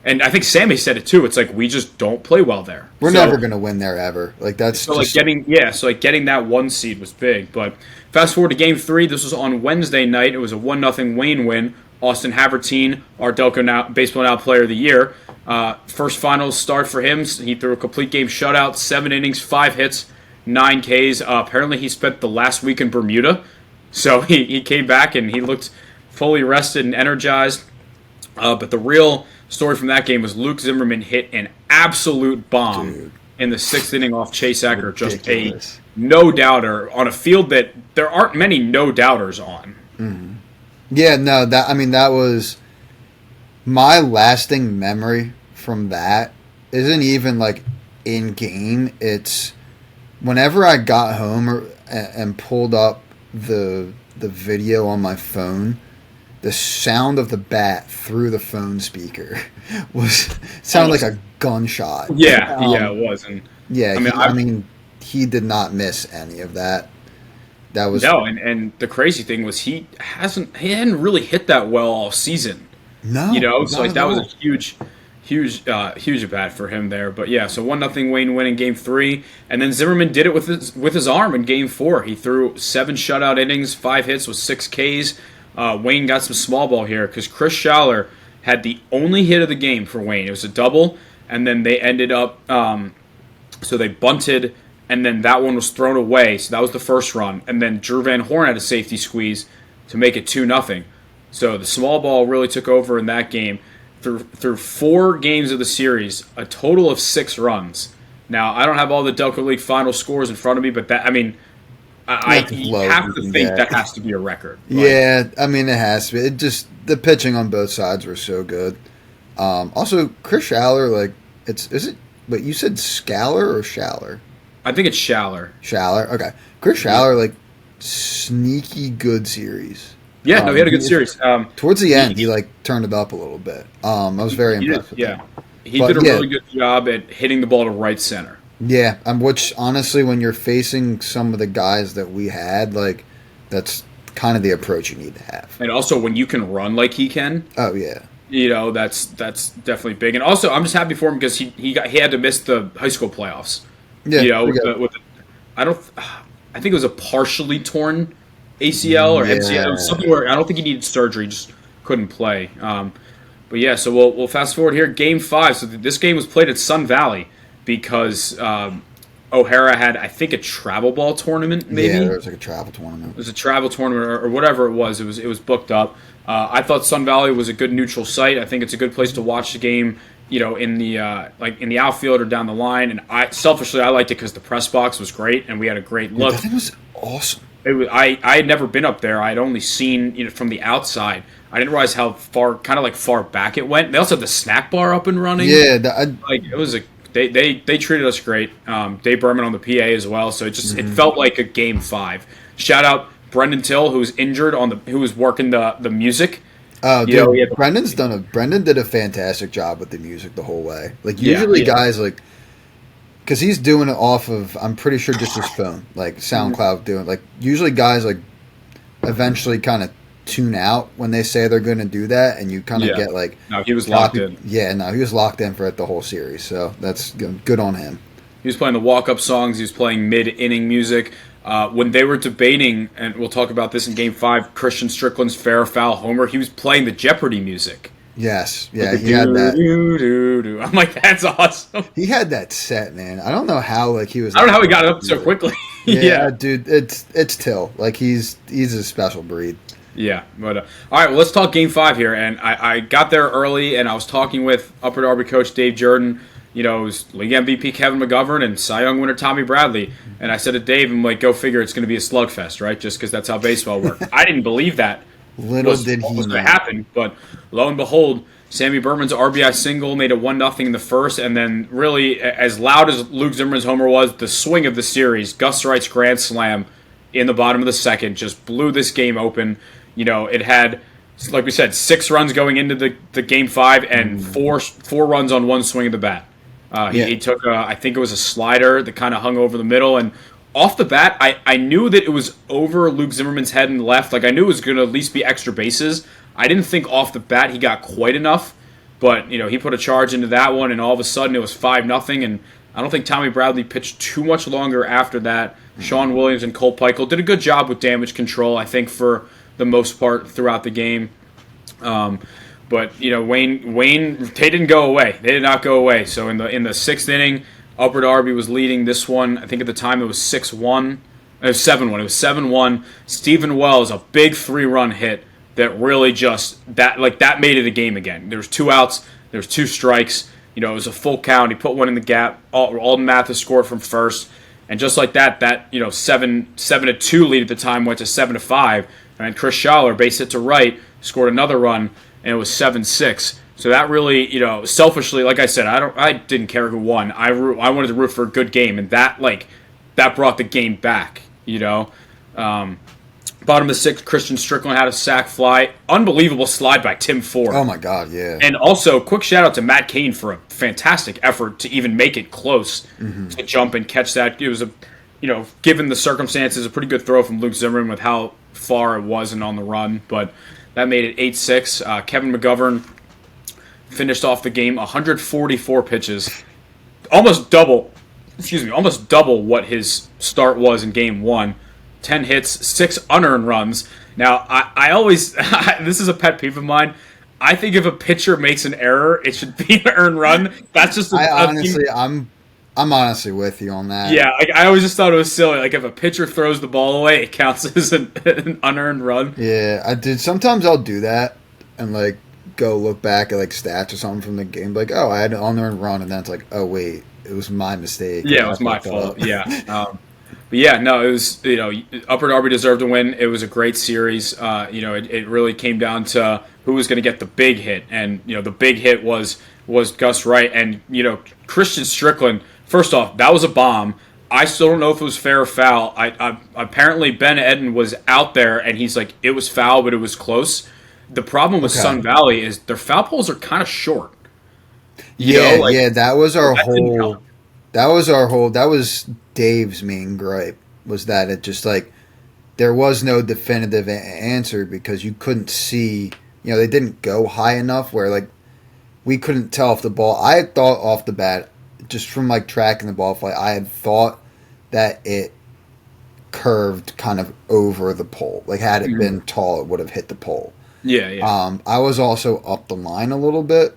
and I think Sammy said it too. It's like, we just don't play well there. We're never going to win there ever. Like, that's so just... getting that 1 seed was big. But fast forward to game 3. This was on Wednesday night. It was a 1-0 Wayne win. Austin Havertine, our Delco Baseball Now Player of the Year. First finals start for him. He threw a complete game shutout, 7 innings, 5 hits, 9 Ks. Apparently he spent the last week in Bermuda. So he came back and he looked fully rested and energized. But the real story from that game was Luke Zimmerman hit an absolute bomb in the 6th inning off Chase Ecker. Just a no-doubter on a field that there aren't many no-doubters on. Mm-hmm. Yeah, no, that was my lasting memory from that. Isn't even like in game. It's whenever I got home and pulled up the video on my phone, the sound of the bat through the phone speaker sounded like a gunshot. Yeah, it was. And I mean, he did not miss any of that. That was and the crazy thing was he hadn't really hit that well all season. No, so like that was a huge at bat for him there. But yeah, so 1-0 Wayne win in game 3, and then Zimmerman did it with his arm in game 4. He threw 7 shutout innings, 5 hits with 6 Ks. Wayne got some small ball here because Chris Schaller had the only hit of the game for Wayne. It was a double, and then they ended up so they bunted, and then that one was thrown away. So that was the first run, and then Drew Van Horn had a safety squeeze to make it 2-0. So the small ball really took over in that game. Through 4 games of the series, a total of 6 runs. Now, I don't have all the Delco League final scores in front of me, but I have to think that has to be a record. Yeah, it has to be. It just, the pitching on both sides were so good. Also, Chris Schaller, but you said Scaller or Schaller? I think it's Schaller. Schaller, okay. Chris Schaller, sneaky good series. Yeah, he had a good series. Towards the end, he turned it up a little bit. I was very impressed with him. He did a really good job at hitting the ball to right center. Yeah, which honestly, when you're facing some of the guys that we had, that's kind of the approach you need to have. And also, when you can run like he can. Oh yeah. That's definitely big. And also, I'm just happy for him because he had to miss the high school playoffs. Yeah. I think it was a partially torn ACL or MCL, something where I don't think he needed surgery, just couldn't play. But yeah, so we'll fast forward here. Game 5. So this game was played at Sun Valley because O'Hara had, I think, a travel ball tournament. Maybe there was a travel tournament. It was a travel tournament or whatever it was. It was booked up. I thought Sun Valley was a good neutral site. I think it's a good place to watch the game in the in the outfield or down the line. And I liked it because the press box was great and we had a great look. That thing was awesome. I had never been up there. I had only seen from the outside. I didn't realize how far back it went. They also had the snack bar up and running. Yeah, it was they treated us great. Dave Berman on the PA as well. So it felt like a Game 5. Shout out Brendan Till, who was injured who was working the music. Oh, dude, Brendan did a fantastic job with the music the whole way. Like usually guys because he's doing it off of, I'm pretty sure, just his phone, like SoundCloud doing. Like usually guys eventually kind of tune out when they say they're going to do that, and you kind of get No, he was locked in. Yeah, no, he was locked in for it the whole series. So that's good on him. He was playing the walk-up songs. He was playing mid-inning music. When they were debating, and we'll talk about this in Game 5, Christian Strickland's fair or foul homer, he was playing the Jeopardy music. Yes, yeah, he had that. I'm like, that's awesome. He had that set, man. I don't know how he was. I don't know how he got it up so quickly. Yeah, dude, it's Till. Like he's a special breed. Yeah, but all right, well, let's talk Game 5 here. And I got there early, and I was talking with Upper Darby coach Dave Jordan. It was League MVP Kevin McGovern and Cy Young winner Tommy Bradley. And I said to Dave, I'm like, go figure, it's going to be a slugfest, right? Just because that's how baseball works. I didn't believe that. Little did he was know. going to happen, but lo and behold, Sammy Berman's RBI single made it 1-0 in the first, and then really, as loud as Luke Zimmerman's homer was, the swing of the series, Gus Wright's grand slam in the bottom of the second just blew this game open. It had, like we said, 6 runs going into the Game 5 and four runs on one swing of the bat. He took, I think it was a slider that kind of hung over the middle, and off the bat, I knew that it was over Luke Zimmerman's head and left. Like, I knew it was going to at least be extra bases. I didn't think off the bat he got quite enough, but, he put a charge into that one, and all of a sudden it was 5-0, and I don't think Tommy Bradley pitched too much longer after that. Sean Williams and Cole Peichel did a good job with damage control, I think, for the most part throughout the game. But Wayne, they didn't go away. They did not go away. So in the 6th inning, Upper Darby was leading this one. I think at the time it was 6-1. It was 7-1. It was 7-1. Stephen Wells, a big 3-run hit that really that made it a game again. There was 2 outs. There was 2 strikes. It was a full count. He put one in the gap. Alden Mathis scored from first, and just like that 7-2 lead at the time went to 7-5. And Chris Schaller, base hit to right, scored another run, and it was 7-6. So that really, selfishly, like I said, I didn't care who won. I wanted to root for a good game, and that brought the game back. Bottom of the 6th, Christian Strickland had a sac fly, unbelievable slide by Tim Ford. Oh my God, yeah. And also, quick shout out to Matt Cain for a fantastic effort to even make it close to jump and catch that. It was given the circumstances, a pretty good throw from Luke Zimmerman with how far it was and on the run, but that made it 8-6. Kevin McGovern finished off the game 144 pitches, almost double what his start was in Game 1. 10 hits, 6 unearned runs. Now, I always this is a pet peeve of mine. I think if a pitcher makes an error, it should be an earned run. That's just I'm honestly with you on that. Yeah, I always just thought it was silly. Like, if a pitcher throws the ball away, it counts as an unearned run. Yeah, I did. Sometimes I'll do that and, go look back at, stats or something from the game. Like, oh, I had an unearned run, and then it's like, oh, wait, it was my mistake. Yeah, it was my fault. Yeah. But, yeah, no, it was, Upper Darby deserved to win. It was a great series. It really came down to who was going to get the big hit. And, the big hit was Gus Wright. And, Christian Strickland, first off, that was a bomb. I still don't know if it was fair or foul. Apparently Ben Eden was out there, and he's like, it was foul, but it was close. The problem with Sun Valley is their foul poles are kind of short. That was our whole. That was Dave's main gripe, was that it just there was no definitive answer because you couldn't see. They didn't go high enough where we couldn't tell if the ball. I had thought off the bat, just from tracking the ball flight, I had thought that it curved kind of over the pole. Had it been tall, it would have hit the pole. Yeah. I was also up the line a little bit,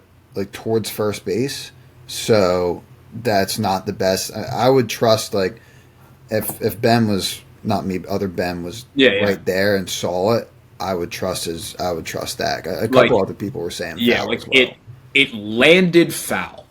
towards first base, so that's not the best. I would trust if Ben was not me, other Ben was right there and saw it. I would trust that. A couple other people were saying, it landed foul.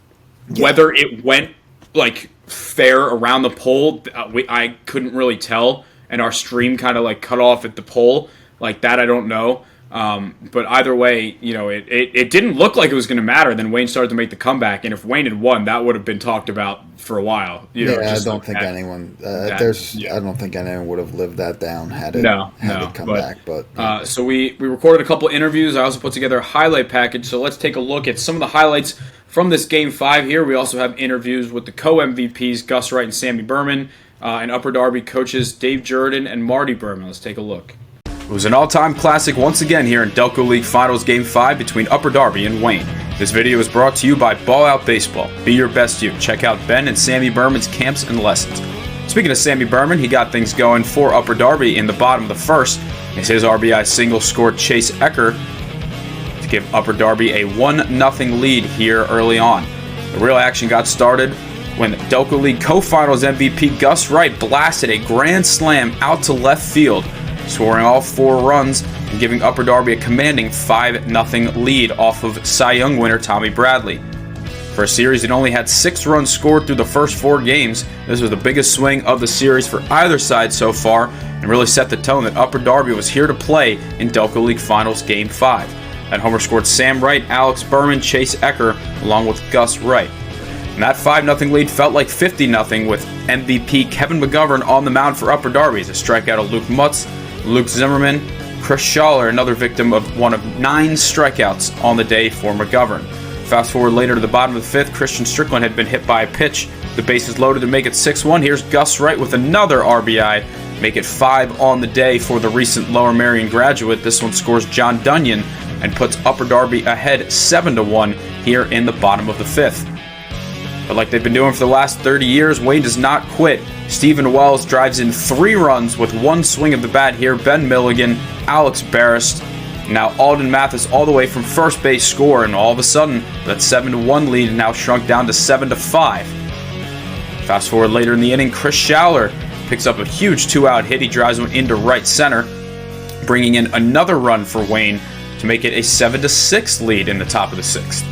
Yeah. Whether it went like fair around the pole, I couldn't really tell, and our stream kind of like cut off at the pole like that. I don't know. But either way, it didn't look like it was going to matter. Then Wayne started to make the comeback, and if Wayne had won, that would have been talked about for a while. I don't think anyone. I don't think anyone would have lived that down had it come back. But so we recorded a couple interviews. I also put together a highlight package. So let's take a look at some of the highlights from this Game 5 here. We also have interviews with the co-MVPs Gus Wright and Sammy Berman, and Upper Darby coaches Dave Jordan and Marty Berman. Let's take a look. It was an all-time classic once again here in Delco League Finals Game 5 between Upper Darby and Wayne. This video is brought to you by Ball Out Baseball. Be your best you. Check out Ben and Sammy Berman's camps and lessons. Speaking of Sammy Berman, he got things going for Upper Darby in the bottom of the first as his RBI single scored Chase Ecker to give Upper Darby a 1-0 lead here early on. The real action got started when Delco League co-finals MVP Gus Wright blasted a grand slam out to left field, scoring all 4 runs and giving Upper Darby a commanding 5-0 lead off of Cy Young winner Tommy Bradley. For a series that only had 6 runs scored through the first 4 games, this was the biggest swing of the series for either side so far and really set the tone that Upper Darby was here to play in Delco League Finals Game 5. That homer scored Sam Wright, Alex Berman, Chase Ecker, along with Gus Wright. And that 5-0 lead felt like 50-0 with MVP Kevin McGovern on the mound for Upper Darby as a strikeout of Luke Mutz, Luke Zimmerman, Chris Schaller, another victim of one of 9 strikeouts on the day for McGovern. Fast forward later to the bottom of the 5th, Christian Strickland had been hit by a pitch. The bases loaded to make it 6-1. Here's Gus Wright with another RBI, make it 5 on the day for the recent Lower Merion graduate. This one scores John Dunyan and puts Upper Darby ahead 7-1 here in the bottom of the 5th. But like they've been doing for the last 30 years, Wayne does not quit. Stephen Wells drives in 3 runs with 1 swing of the bat here. Ben Milligan, Alex Barrist, now Alden Mathis all the way from first base score, and all of a sudden that 7-1 lead now shrunk down to 7-5. Fast forward later in the inning, Chris Schaller picks up a huge 2-out hit. He drives one into right center, bringing in another run for Wayne to make it a 7-6 lead in the top of the 6th.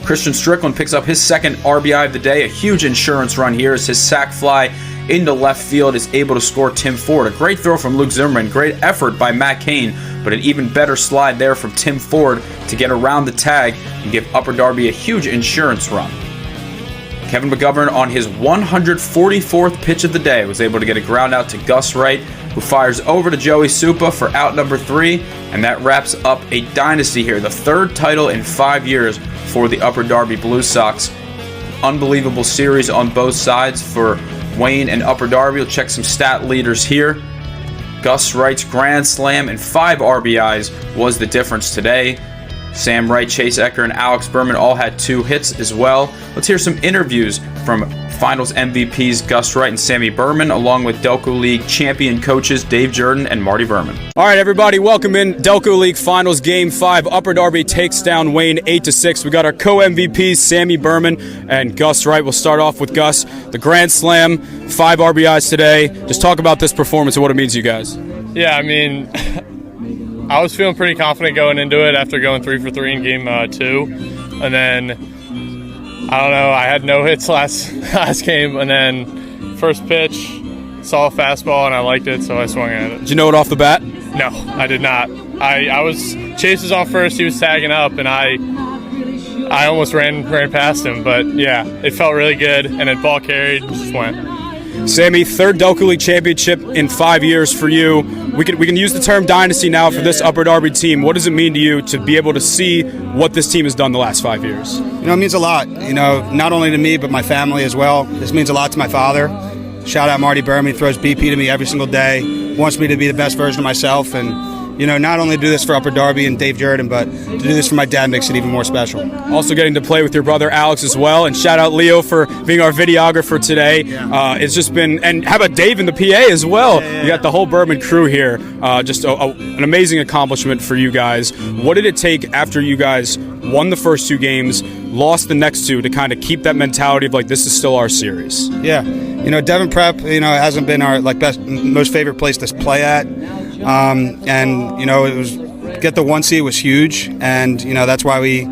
Christian Strickland picks up his second RBI of the day, a huge insurance run here as his sac fly into left field is able to score Tim Ford. A great throw from Luke Zimmerman, great effort by Matt Cain, but an even better slide there from Tim Ford to get around the tag and give Upper Darby a huge insurance run. Kevin McGovern on his 144th pitch of the day was able to get a ground out to Gus Wright, who fires over to Joey Supa for out number 3, and that wraps up a dynasty here, the 3rd title in 5 years for the Upper Darby Blue Sox. Unbelievable series on both sides for Wayne and Upper Darby. We'll check some stat leaders here. Gus Wright's grand slam and 5 RBIs was the difference today. Sam Wright, Chase Ecker, and Alex Berman all had 2 hits as well. Let's hear some interviews from Finals MVPs Gus Wright and Sammy Berman, along with Delco League champion coaches Dave Jordan and Marty Berman. All right, everybody, welcome in Delco League Finals Game 5. Upper Darby takes down Wayne 8-6. We got our co-MVPs, Sammy Berman and Gus Wright. We'll start off with Gus. The grand slam, 5 RBIs today. Just talk about this performance and what it means to you guys. Yeah, I mean, I was feeling pretty confident going into it after going 3 for 3 in Game 2. And then, I don't know, I had no hits last game. And then first pitch, saw a fastball, and I liked it, so I swung at it. Did you know it off the bat? No, I did not. Chase was on first, he was tagging up, and I almost ran past him. But, yeah, it felt really good, and then ball carried, just went. Sammy, 3rd Delco League championship in 5 years for you. We can use the term dynasty now for this Upper Darby team. What does it mean to you to be able to see what this team has done the last 5 years? It means a lot. Not only to me, but my family as well. This means a lot to my father. Shout out Marty Berman. He throws BP to me every single day. Wants me to be the best version of myself. And, not only do this for Upper Darby and Dave Jordan, but to do this for my dad makes it even more special. Also getting to play with your brother Alex as well. And shout out Leo for being our videographer today. Yeah. It's just been, and how about Dave in the PA as well? Yeah. You got the whole Berman crew here. Just an amazing accomplishment for you guys. What did it take after you guys won the first 2 games, lost the next 2, to kind of keep that mentality of like, this is still our series? Yeah. Devon Prep, hasn't been our best, most favorite place to play at. And, it was get the 1 seed was huge, and that's why we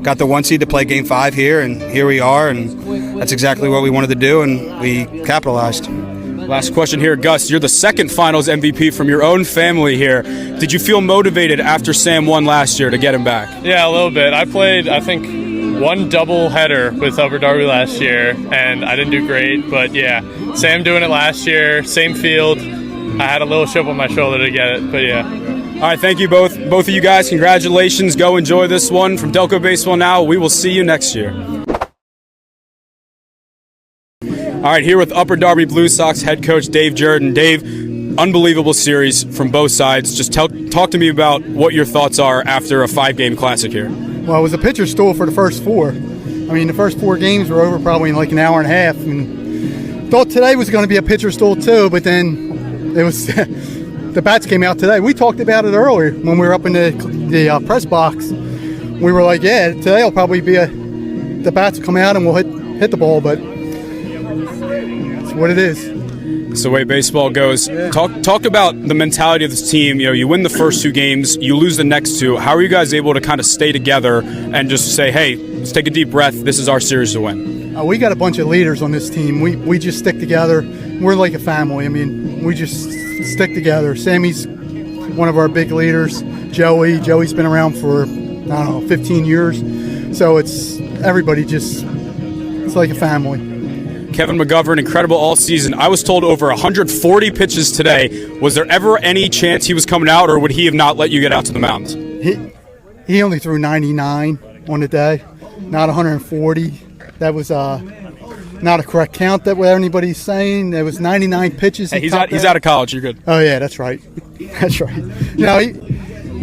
got the 1 seed to play Game 5 here, and here we are, and that's exactly what we wanted to do, and we capitalized. Last question here, Gus. You're the second finals MVP from your own family here. Did you feel motivated after Sam won last year to get him back? Yeah, a little bit. I played, I think, one double header with Upper Darby last year, and I didn't do great. But yeah, Sam doing it last year, same field. I had a little chip on my shoulder to get it, but yeah. All right, thank you both of you guys. Congratulations. Go enjoy this one from Delco Baseball Now. We will see you next year. All right, here with Upper Darby Blue Sox head coach Dave Jordan. Dave, unbelievable series from both sides. Just talk to me about what your thoughts are after a 5-game classic here. Well, it was a pitcher stool for the first 4. I mean, the first 4 games were over probably in like an hour and a half. And thought today was going to be a pitcher stool too, but then it was the bats came out today. We talked about it earlier when we were up in the press box. We were like, yeah, today will probably be the bats will come out and we'll hit the ball, but it's what it is. It's the way baseball goes. Yeah. Talk about the mentality of this team. You win the first 2 games, you lose the next 2. How are you guys able to kind of stay together and just say, hey, let's take a deep breath. This is our series to win. We got a bunch of leaders on this team. We just stick together. We're like a family. I mean, we just stick together. Sammy's one of our big leaders. Joey's been around for, 15 years. So it's everybody it's like a family. Kevin McGovern, incredible all season. I was told over 140 pitches today. Was there ever any chance he was coming out, or would he have not let you get out to the mound? He only threw 99 on the day, not 140. That was not a correct count that what anybody's saying. There was 99 pitches. Hey, he's out of college. You're good. Oh, yeah, that's right. That's right. No,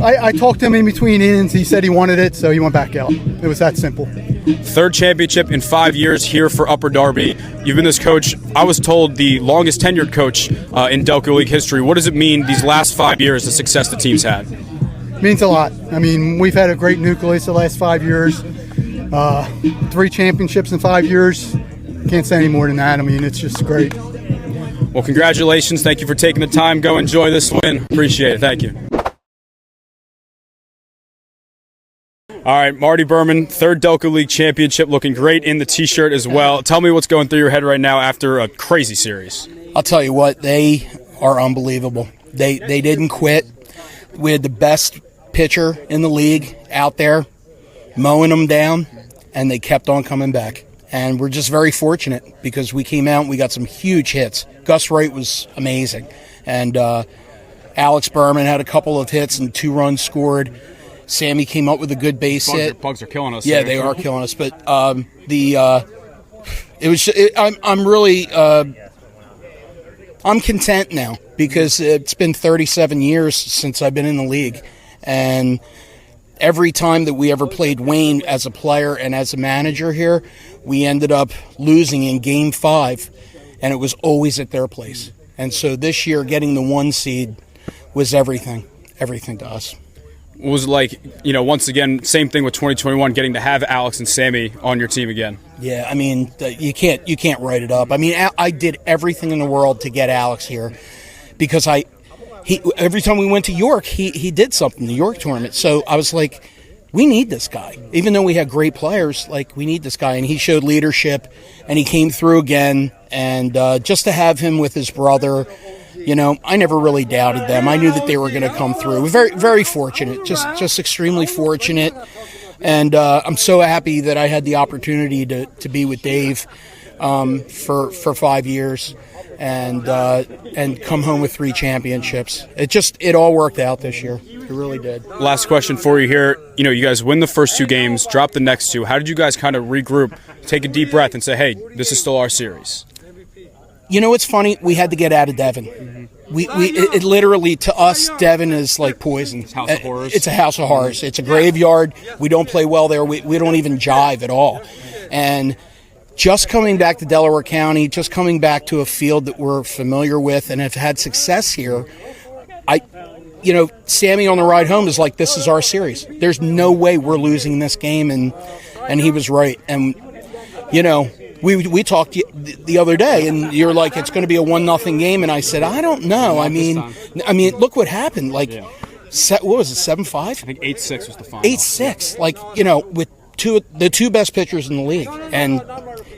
I talked to him in between innings. He said he wanted it, so he went back out. It was that simple. 3rd championship in 5 years here for Upper Darby. You've been this coach, I was told, the longest tenured coach in Delco League history. What does it mean these last 5 years, the success the team's had? It means a lot. I mean, we've had a great nucleus the last 5 years. 3 championships in 5 years. Can't say any more than that. I mean, it's just great. Well, congratulations. Thank you for taking the time. Go enjoy this win. Appreciate it. Thank you. All right, Marty Berman, 3rd Delco League championship, looking great in the T-shirt as well. Tell me what's going through your head right now after a crazy series. I'll tell you what, they are unbelievable. They didn't quit. We had the best pitcher in the league out there mowing them down, and they kept on coming back. And we're just very fortunate because we came out and we got some huge hits. Gus Wright was amazing. And Alex Berman had a couple of hits and 2 runs scored. Sammy came up with a good base hit. Bugs are killing us. Yeah, they are killing us. But I'm really I'm content now because it's been 37 years since I've been in the league, and every time that we ever played Wayne as a player and as a manager here, we ended up losing in Game 5, and it was always at their place. And so this year, getting the 1 seed was everything to us. Was like, once again, same thing with 2021, getting to have Alex and Sammy on your team again. Yeah, I mean, you can't write it up. I mean, I did everything in the world to get Alex here because every time we went to York, he did something, the York tournament. So I was like, we need this guy. Even though we had great players, we need this guy. And he showed leadership, and he came through again. And just to have him with his brother, I never really doubted them. I knew that they were going to come through. We're very, very fortunate, just extremely fortunate. And I'm so happy that I had the opportunity to be with Dave for 5 years and come home with 3 championships. It all worked out this year. It really did. Last question for you here. You guys win the first 2 games, drop the next 2. How did you guys kind of regroup, take a deep breath, and say, hey, this is still our series? It's funny. We had to get out of Devon. It literally, to us, Devon is like poison. It's a house of horrors. It's a house of horrors. It's a graveyard. We don't play well there. We don't even jive at all. And just coming back to Delaware County, just coming back to a field that we're familiar with and have had success here, Sammy on the ride home is like, this is our series. There's no way we're losing this game, and he was right. And, we talked the other day, and you're like, it's going to be a 1-0 game, and I said, I don't know. I mean, look what happened. what was it, 7-5? I think 8-6 was the final. 8-6, like, with the two best pitchers in the league, and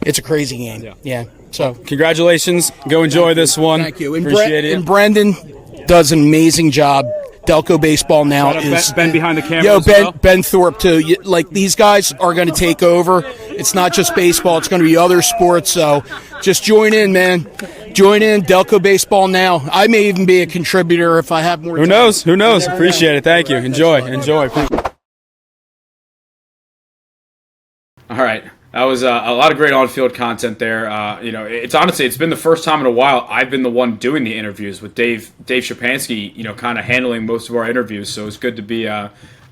it's a crazy game. Yeah. So congratulations. Go enjoy this one. Thank you. Appreciate it. And Brendan does an amazing job. Delco Baseball Now is Ben behind the camera. Ben Thorpe too. These guys are going to take over. It's not just baseball; it's going to be other sports. So just join in, man. Join in Delco Baseball Now. I may even be a contributor if I have more time. Who knows? Appreciate it. Thank you. Enjoy. All right. That was a lot of great on-field content there. It's been the first time in a while I've been the one doing the interviews with Dave Shapansky, kind of handling most of our interviews. So it's good to be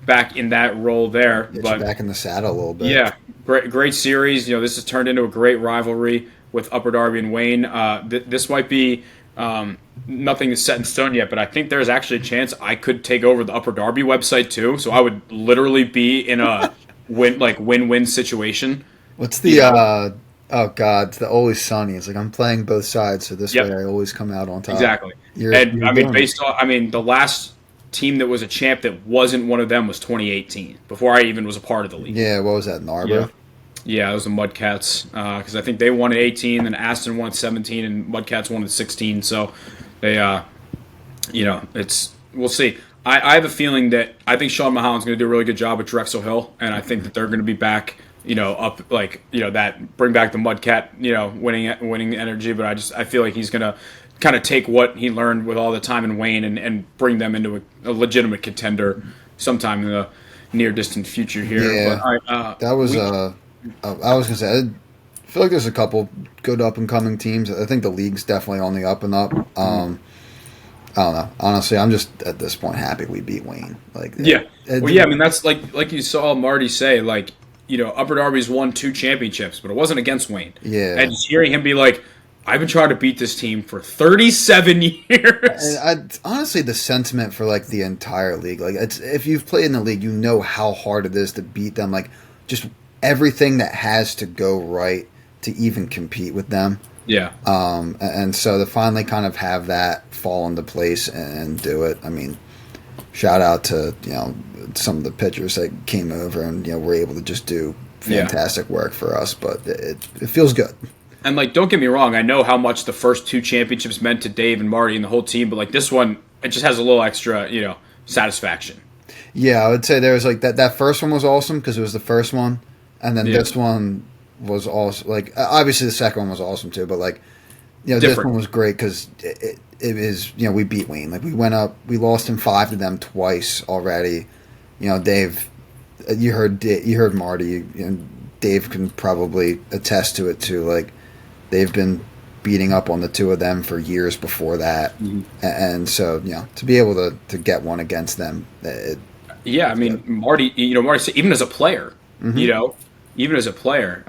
back in that role there. But back in the saddle a little bit. Yeah, great series. This has turned into a great rivalry with Upper Darby and Wayne. This might be nothing is set in stone yet, but I think there's actually a chance I could take over the Upper Darby website too. So I would literally be in a win-win situation. What's the oh god, it's the Always Sunny. It's like I'm playing both sides, so this way I always come out on top. Exactly. The last team that was a champ that wasn't one of them was 2018, before I even was a part of the league. Yeah, what was that, Narber? Yeah, it was the Mudcats, because I think they won at 18, then Aston won at 17, and Mudcats won at 16. So they, we'll see. I have a feeling that I think Sean Mahalan's going to do a really good job at Drexel Hill, and I think that they're going to be back. Bring back the Mudcat, winning energy. But I feel like he's gonna kind of take what he learned with all the time in Wayne and bring them into a legitimate contender sometime in the near distant future here. Yeah, but, that was I was gonna say, I feel like there's a couple good up and coming teams. I think the league's definitely on the up and up. I don't know. Honestly, I'm just at this point happy we beat Wayne. That's like you saw Marty say, Upper Darby's won 2 championships, but it wasn't against Wayne. Yeah. And just hearing him be like, I've been trying to beat this team for 37 years. And honestly, the sentiment for the entire league, if you've played in the league, you know how hard it is to beat them. Just everything that has to go right to even compete with them. Yeah. And so to finally kind of have that fall into place and do it, shout out to some of the pitchers that came over and were able to just do fantastic work for us. But it feels good. And don't get me wrong, I know how much the first 2 championships meant to Dave and Marty and the whole team, but this one, it just has a little extra satisfaction. Yeah, I would say there was that first one was awesome because it was the first one, and then this one was also obviously the second one was awesome too, but this one was great because it is we beat Wayne. We went up, we lost him 5 to them twice already. Dave, you heard Marty. Dave can probably attest to it too. They've been beating up on the 2 of them for years before that, and so to be able to get one against them. Marty. Marty said, even as a player, even as a player.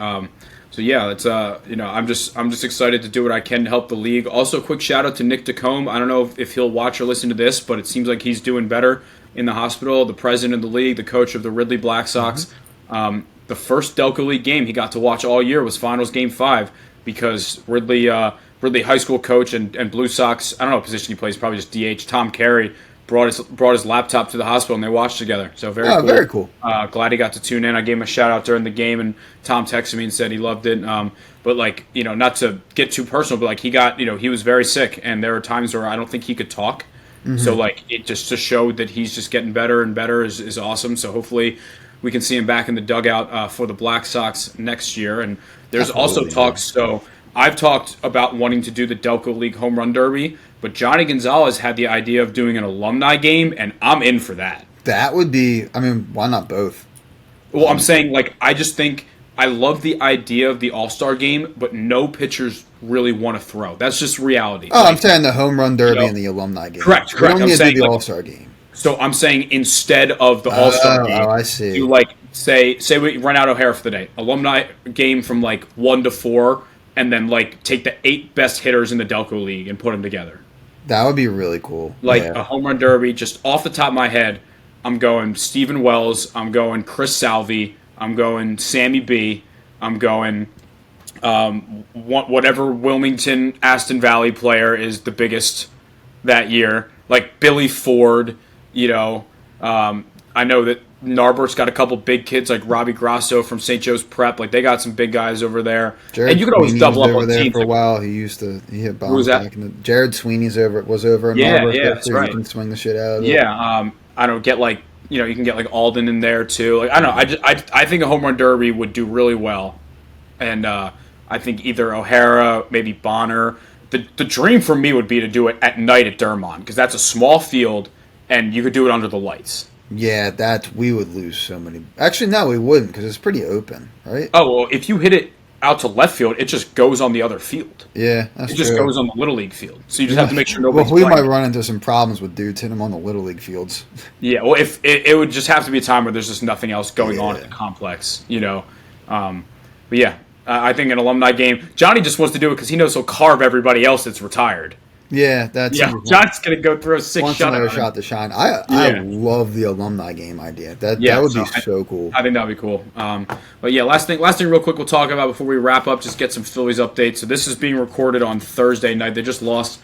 It's I'm just excited to do what I can to help the league. Also, quick shout out to Nick DeCombe. I don't know if he'll watch or listen to this, but it seems like he's doing better in the hospital. The president of the league, the coach of the Ridley Black Sox. The first Delco League game he got to watch all year was Finals Game 5 because Ridley high school coach and Blue Sox, I don't know what position he plays, probably just DH, Tom Carey, brought his laptop to the hospital and they watched together. So very cool. Very cool. Glad he got to tune in. I gave him a shout out during the game and Tom texted me and said he loved it. But not to get too personal, but he got, he was very sick and there were times where I don't think he could talk. So it just to show that he's just getting better and better is awesome. So hopefully we can see him back in the dugout for the Black Sox next year. And there's also talks. So I've talked about wanting to do the Delco League Home Run Derby, but Johnny Gonzalez had the idea of doing an alumni game, and I'm in for that. That would be, why not both? Well, I'm saying, I just think I love the idea of the All-Star game, but no pitchers really want to throw. That's just reality. Oh, I'm saying the Home Run Derby and the alumni game. Correct. We don't need to do the All-Star game. So I'm saying instead of the All-Star game, I see. You say we run out O'Hare for the day. Alumni game from 1 to 4, and then take the 8 best hitters in the Delco League and put them together. That would be really cool. A home run derby, just off the top of my head, I'm going Stephen Wells, I'm going Chris Salvi, I'm going Sammy B, I'm going whatever Wilmington Aston Valley player is the biggest that year, Billy Ford, I know that Narbert's got a couple big kids like Robbie Grasso from St. Joe's Prep. Like, they got some big guys over there. Jared and you could always Sweeney's double up over on there teams. for a while. He hit bombs was that? back in the. Jared Sweeney's was over in Yeah, Narberth. yeah, that's right. He can swing the shit out of it. Yeah, I don't get like you can get like Alden in there too. Like, I don't know. I think a home run derby would do really well, and I think either O'Hara, maybe Bonner. The dream for me would be to do it at night at Dermont because that's a small field and you could do it under the lights. Yeah, we would lose so many. Actually, no, we wouldn't because it's pretty open, right? Oh well, if you hit it out to left field, it just goes on the other field. Yeah, that's it just true. goes on the Little League field. So you just have to make sure nobody's we playing. might run into some problems with dudes hitting them on the Little League fields. Yeah, well, if it would just have to be a time where there's just nothing else going on at the complex, But yeah, I think an alumni game. Johnny just wants to do it because he knows he'll carve everybody else that's retired. Yeah, John's gonna go through a six once shot. another shot to shine. I love the alumni game idea. That would be so cool. I think that'd be cool. But yeah, last thing, real quick, we'll talk about before we wrap up. Just get some Phillies updates. So this is being recorded on Thursday night. They just lost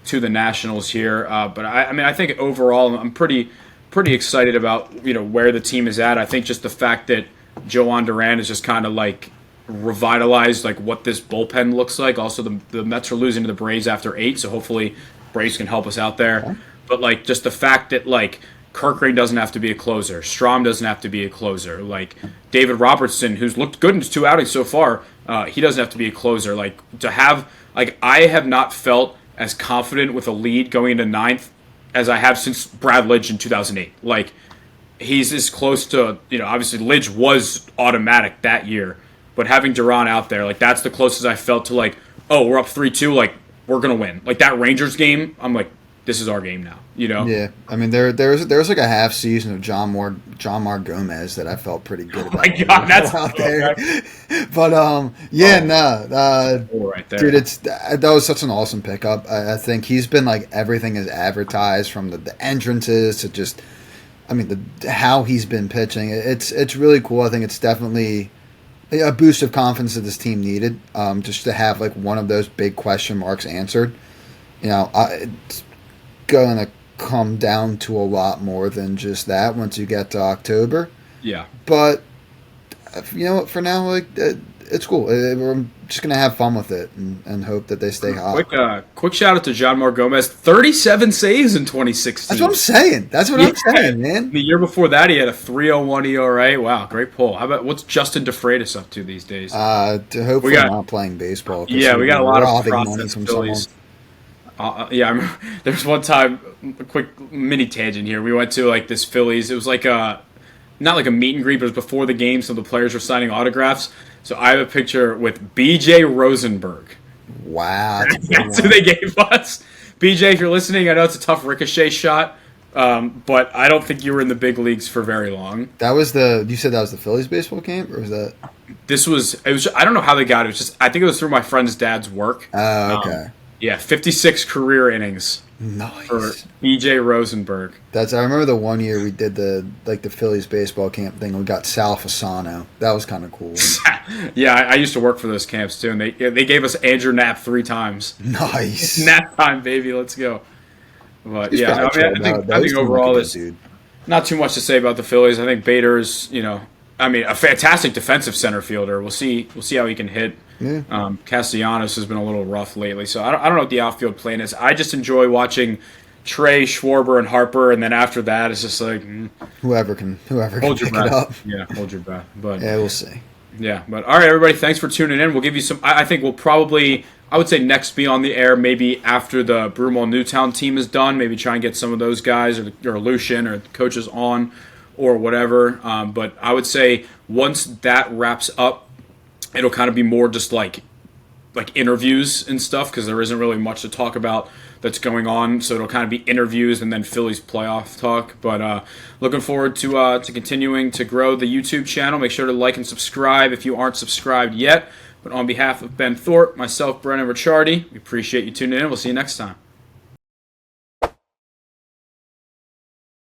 to the Nationals here, but I think overall I'm pretty excited about where the team is at. I think just the fact that Joan Duran is just kind of like revitalized like what this bullpen looks like. Also, the Mets are losing to the Braves after 8, so hopefully Braves can help us out there. Okay. But like just the fact that like Kirkring doesn't have to be a closer, Strahm doesn't have to be a closer, like David Robertson, who's looked good in his 2 outings so far, he doesn't have to be a closer. Like to have I have not felt as confident with a lead going into 9th as I have since Brad Lidge in 2008. Like he's as close to obviously Lidge was automatic that year. But having Duran out there, like that's the closest I felt to like, oh, we're up 3-2, like we're gonna win. Like that Rangers game, I'm like, this is our game now, Yeah, I mean there was like a half season of John Mar Gomez that I felt pretty good about. Oh my God, that's out there. But right there. Dude, that was such an awesome pickup. I think he's been like everything is advertised from the entrances to just, how he's been pitching. It's really cool. I think it's definitely a boost of confidence that this team needed, just to have like one of those big question marks answered. It's going to come down to a lot more than just that once you get to October. Yeah. But for now, like it's cool. We're just gonna have fun with it and hope that they stay hot. Quick shout out to John Mar Gomez, 37 saves in 2016. That's what I'm saying. I'm saying, man. The year before that, he had a 3.01 ERA. Wow, great pull. How about what's Justin DeFreitas up to these days? Hopefully not playing baseball. Yeah, we got a lot of money process from Phillies. I remember there was one time, a quick mini tangent here. We went to like this Phillies. It was like not like a meet and greet, but it was before the game, so the players were signing autographs. So I have a picture with B.J. Rosenberg. Wow. That's who they gave us. B.J., if you're listening, I know it's a tough ricochet shot, but I don't think you were in the big leagues for very long. You said that was the Phillies baseball camp, or was that? It was. I don't know how they got it. It was just, I think it was through my friend's dad's work. Oh, okay. 56 career innings. Nice. For B.J. Rosenberg. I remember the one year we did the Phillies baseball camp thing. We got Sal Fasano. That was kind of cool. Yeah, I used to work for those camps too, and they gave us Andrew Knapp 3 times. Nice. Nap time, baby. Let's go. But I think overall there's not too much to say about the Phillies. I think Bader's, a fantastic defensive center fielder. We'll see how he can hit. Yeah. Castellanos has been a little rough lately, so I don't know what the outfield plan is. I just enjoy watching Trey, Schwarber, and Harper, and then after that, it's just like whoever can hold your pick breath. it up. Yeah, hold your breath. But yeah, we'll see. Yeah, but all right, everybody, thanks for tuning in. We'll give you some. I think we'll probably, I would say next be on the air maybe after the Broomall-Newtown team is done. Maybe try and get some of those guys or Lucian or the coaches on or whatever. But I would say once that wraps up, it'll kind of be more just like interviews and stuff because there isn't really much to talk about that's going on. So it'll kind of be interviews and then Phillies playoff talk. But looking forward to continuing to grow the YouTube channel. Make sure to like and subscribe if you aren't subscribed yet. But on behalf of Ben Thorpe, myself, Brennan Ricciardi, we appreciate you tuning in. We'll see you next time.